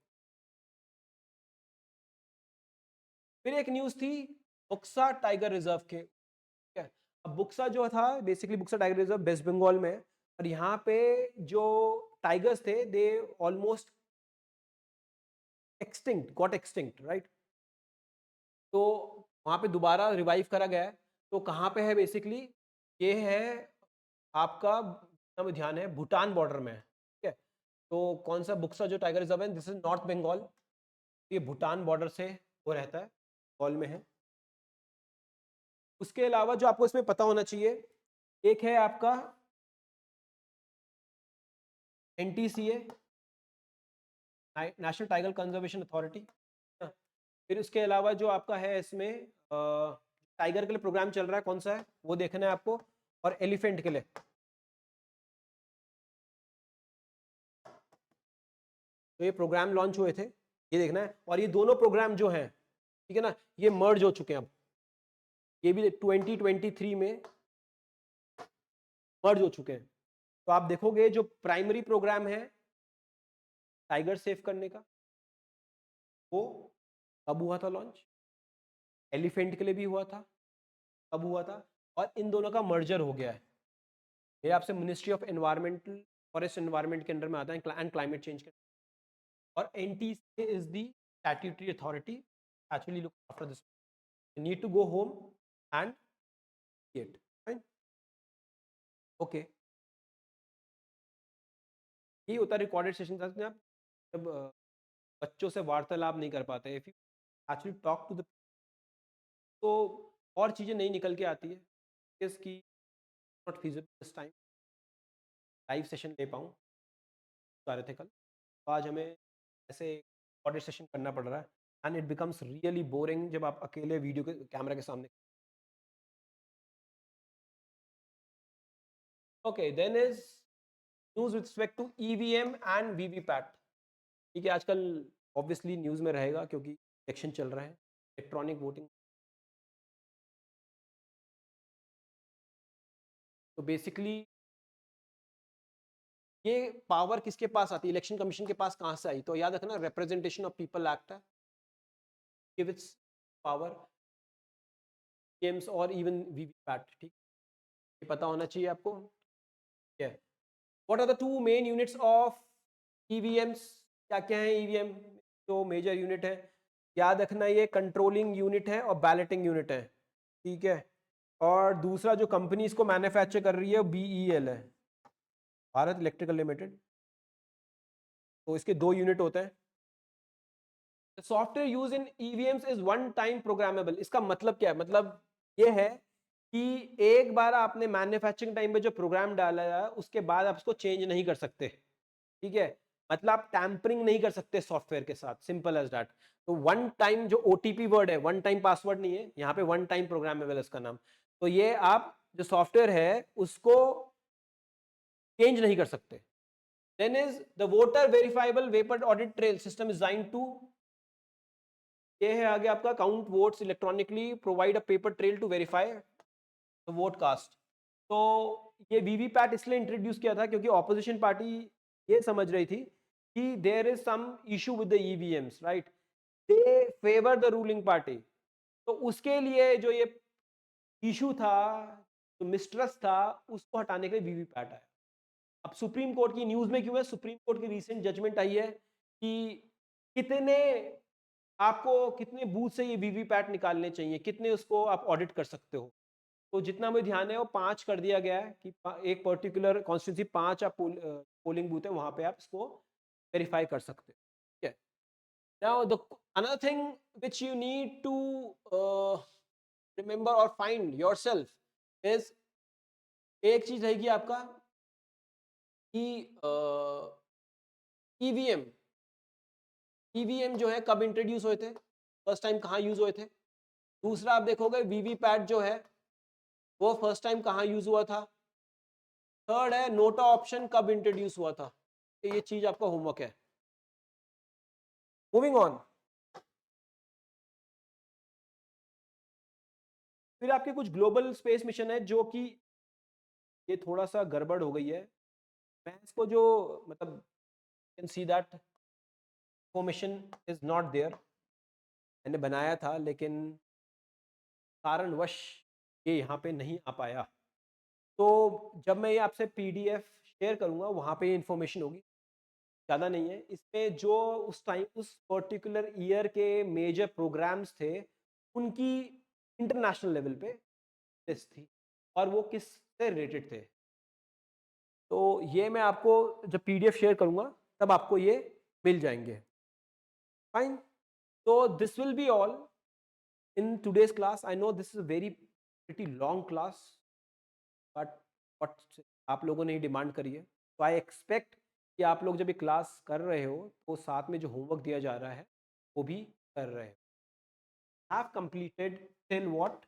फिर एक न्यूज थी बुक्सा टाइगर रिजर्व के, ठीक है। अब बुक्सा जो था basically, Buxa tiger reserve West Bengal में है, और यहाँ पे जो टाइगर्स थे they almost extinct, got extinct, right. तो वहाँ पे दोबारा रिवाइव करा गया है। तो कहाँ पे है बेसिकली, ये है आपका, हमें ध्यान है, भूटान बॉर्डर में है, ठीक है। तो कौन सा बुक्सा जो टाइगर रिजर्व है, दिस इज नॉर्थ बंगाल, ये भूटान बॉर्डर से वो रहता है, बंगाल में है। उसके अलावा जो आपको इसमें पता होना चाहिए, एक है आपका NTCA, national tiger conservation authority. फिर उसके अलावा जो आपका है इसमें टाइगर के लिए प्रोग्राम चल रहा है, कौन सा है वो देखना है आपको, और एलिफेंट के लिए। तो ये प्रोग्राम लॉन्च हुए थे, ये देखना है। और ये दोनों प्रोग्राम जो हैं, ठीक है ना, ये मर्ज हो चुके हैं अब, ये भी 2023 में मर्ज हो चुके हैं। तो आप देखोगे जो प्राइमरी प्रोग्राम है टाइगर सेव करने का, वो कब हुआ था लॉन्च, एलिफेंट के लिए भी हुआ था, कब हुआ था, और इन दोनों का मर्जर हो गया है। ये आपसे ministry of environmental, forest environment के अंडर में आता है, एंड क्लाइमेट चेंज के। और NTC is the statutory authority actually look after this, need to go home and it, fine, okay. ये होता है रिकॉर्डेड सेशन। आप जब बच्चों से वार्तालाप नहीं कर पाते, if you actually talk to the, तो और चीज़ें नहीं निकल के आती है, इसकी not feasible this time live session ले पाऊँ, आ रहे थे कल, तो आज हमें ऐसे रिकॉर्डेड सेशन करना पड़ रहा है, and it becomes really boring जब आप अकेले वीडियो के कैमरा के सामने। Okay, then is news with respect to EVM and VVPAT. ठीक है, आजकल ऑब्वियसली न्यूज़ में रहेगा क्योंकि इलेक्शन चल रहा है, इलेक्ट्रॉनिक वोटिंग। तो बेसिकली ये पावर किसके पास आती है, इलेक्शन कमीशन के पास कहाँ से आई, तो याद रखना रिप्रेजेंटेशन ऑफ पीपल एक्ट है, गिव इट्स पावर, गेम्स और इवन वीवीपैट, ठीक, ये पता होना चाहिए आपको। What are the two main units of EVMs, क्या क्या है ईवीएम, जो मेजर यूनिट है, याद रखना ये कंट्रोलिंग यूनिट है और बैलेटिंग यूनिट है, ठीक है। और दूसरा जो कंपनी इसको मैन्युफैक्चर कर रही है बीईएल है, भारत इलेक्ट्रिकल लिमिटेड। तो इसके दो यूनिट होते हैं। Software use in EVMs is one time programmable. इसका मतलब क्या है, मतलब ये है कि एक बार आपने मैन्युफैक्चरिंग टाइम पे जो प्रोग्राम डाला है उसके बाद आप उसको चेंज नहीं कर सकते, ठीक है। मतलब आप टैंपरिंग नहीं कर सकते सॉफ्टवेयर के साथ, सिंपल एज दैट। तो वन टाइम जो ओटीपी वर्ड है, वन टाइम पासवर्ड नहीं है यहाँ पे, वन टाइम प्रोग्रामेबल इसका नाम। तो ये आप जो सॉफ्टवेयर है उसको चेंज नहीं कर सकते। Then is the voter verifiable paper audit trail system is design to, ये है आगे आपका, count votes electronically, provide a paper trail to verify the vote cast. तो ये वीवीपैट इसलिए इंट्रोड्यूस किया था क्योंकि ऑपोजिशन पार्टी ये समझ रही थी कि there is some issue with the EVMs, right, they favour the ruling party. तो उसके लिए जो ये इशू था, जो मिसट्रस्ट था, उसको हटाने के लिए वीवीपैट आया। अब सुप्रीम कोर्ट की न्यूज में क्यों है, सुप्रीम कोर्ट की रिसेंट जजमेंट आई है कि कितने आपको, कितने बूथ से ये वीवीपैट निकालने चाहिए, कितने उसको आप ऑडिट कर सकते हो। तो जितना मुझे ध्यान है वो 5 कर दिया गया है कि एक पर्टिकुलर कॉन्स्टिट्यूंसी 5 आप पोलिंग बूथ है वहां पे आप इसको वेरीफाई कर सकते हो, ठीक है। Now the another thing which you need to remember और फाइंड योरसेल्फ इज, एक चीज रहेगी आपका कि ईवीएम, ईवीएम जो है कब इंट्रोड्यूस हुए थे, फर्स्ट टाइम कहाँ यूज हुए थे। दूसरा आप देखोगे वीवीपैट जो है वो फर्स्ट टाइम कहाँ यूज हुआ था। थर्ड है नोटा ऑप्शन कब इंट्रोड्यूस हुआ था। तो ये चीज आपका होमवर्क है। मूविंग ऑन, फिर आपके कुछ ग्लोबल स्पेस मिशन है जो कि ये थोड़ा सा गड़बड़ हो गई है। मैं इसको जो, मतलब can see that information is not there, मैंने बनाया था लेकिन कारणवश ये यहाँ पे नहीं आ पाया। तो जब मैं ये आपसे पीडीएफ शेयर करूंगा वहां पे ये इंफॉर्मेशन होगी। ज़्यादा नहीं है। इसमें जो उस टाइम उस पर्टिकुलर ईयर के मेजर प्रोग्राम्स थे, उनकी इंटरनेशनल लेवल पे लिस्ट थी और वो किससे रिलेटेड थे। तो ये मैं आपको जब पीडीएफ शेयर करूँगा तब आपको ये मिल जाएँगे। Fine. So this will be all in today's class. I know this is a very pretty long class, but what आप लोगों ने ही डिमांड करी है, तो आई एक्सपेक्ट कि आप लोग जब ये क्लास कर रहे हो तो साथ में जो होमवर्क दिया जा रहा है वो भी कर रहे हो। Have completed till what?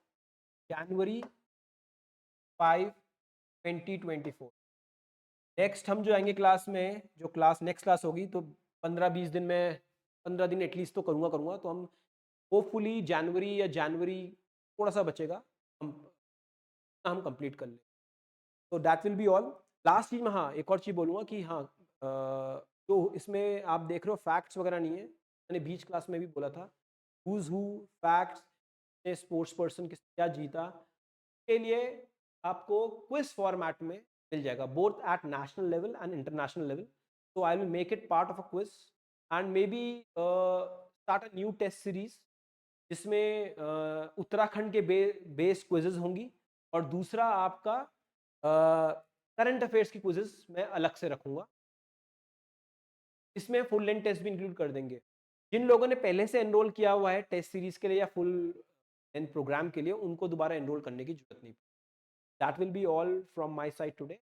January 5 2024। Next हम जो आएंगे क्लास में, जो क्लास नेक्स्ट क्लास होगी, तो 15-20 दिन में, 15 दिन एटलीस्ट तो करूँगा तो हम होपफुली जनवरी या जनवरी थोड़ा सा बचेगा, हम कंप्लीट कर लें। तो that will be all. Last चीज़ में हाँ एक और चीज़ बोलूँगा कि हाँ तो इसमें आप देख रहे हो फैक्ट्स वगैरह नहीं है, मैंने बीच क्लास में भी बोला था who's who facts, sports person किस क्या जीता, के लिए आपको क्विज फॉर्मेट में मिल जाएगा both at national level and international level. तो I will make it part of a quiz and maybe start a new test series जिसमें उत्तराखंड के बेस्ड क्विजेज होंगी और दूसरा आपका करंट अफेयर्स की क्विजेज मैं अलग से रखूंगा। इसमें फुल लेंथ टेस्ट भी इंक्लूड कर देंगे। जिन लोगों ने पहले से एनरोल किया हुआ है टेस्ट सीरीज के लिए या फुल लेंथ प्रोग्राम के लिए, उनको दोबारा एनरोल करने की जरूरत नहीं। That will be all from my side today.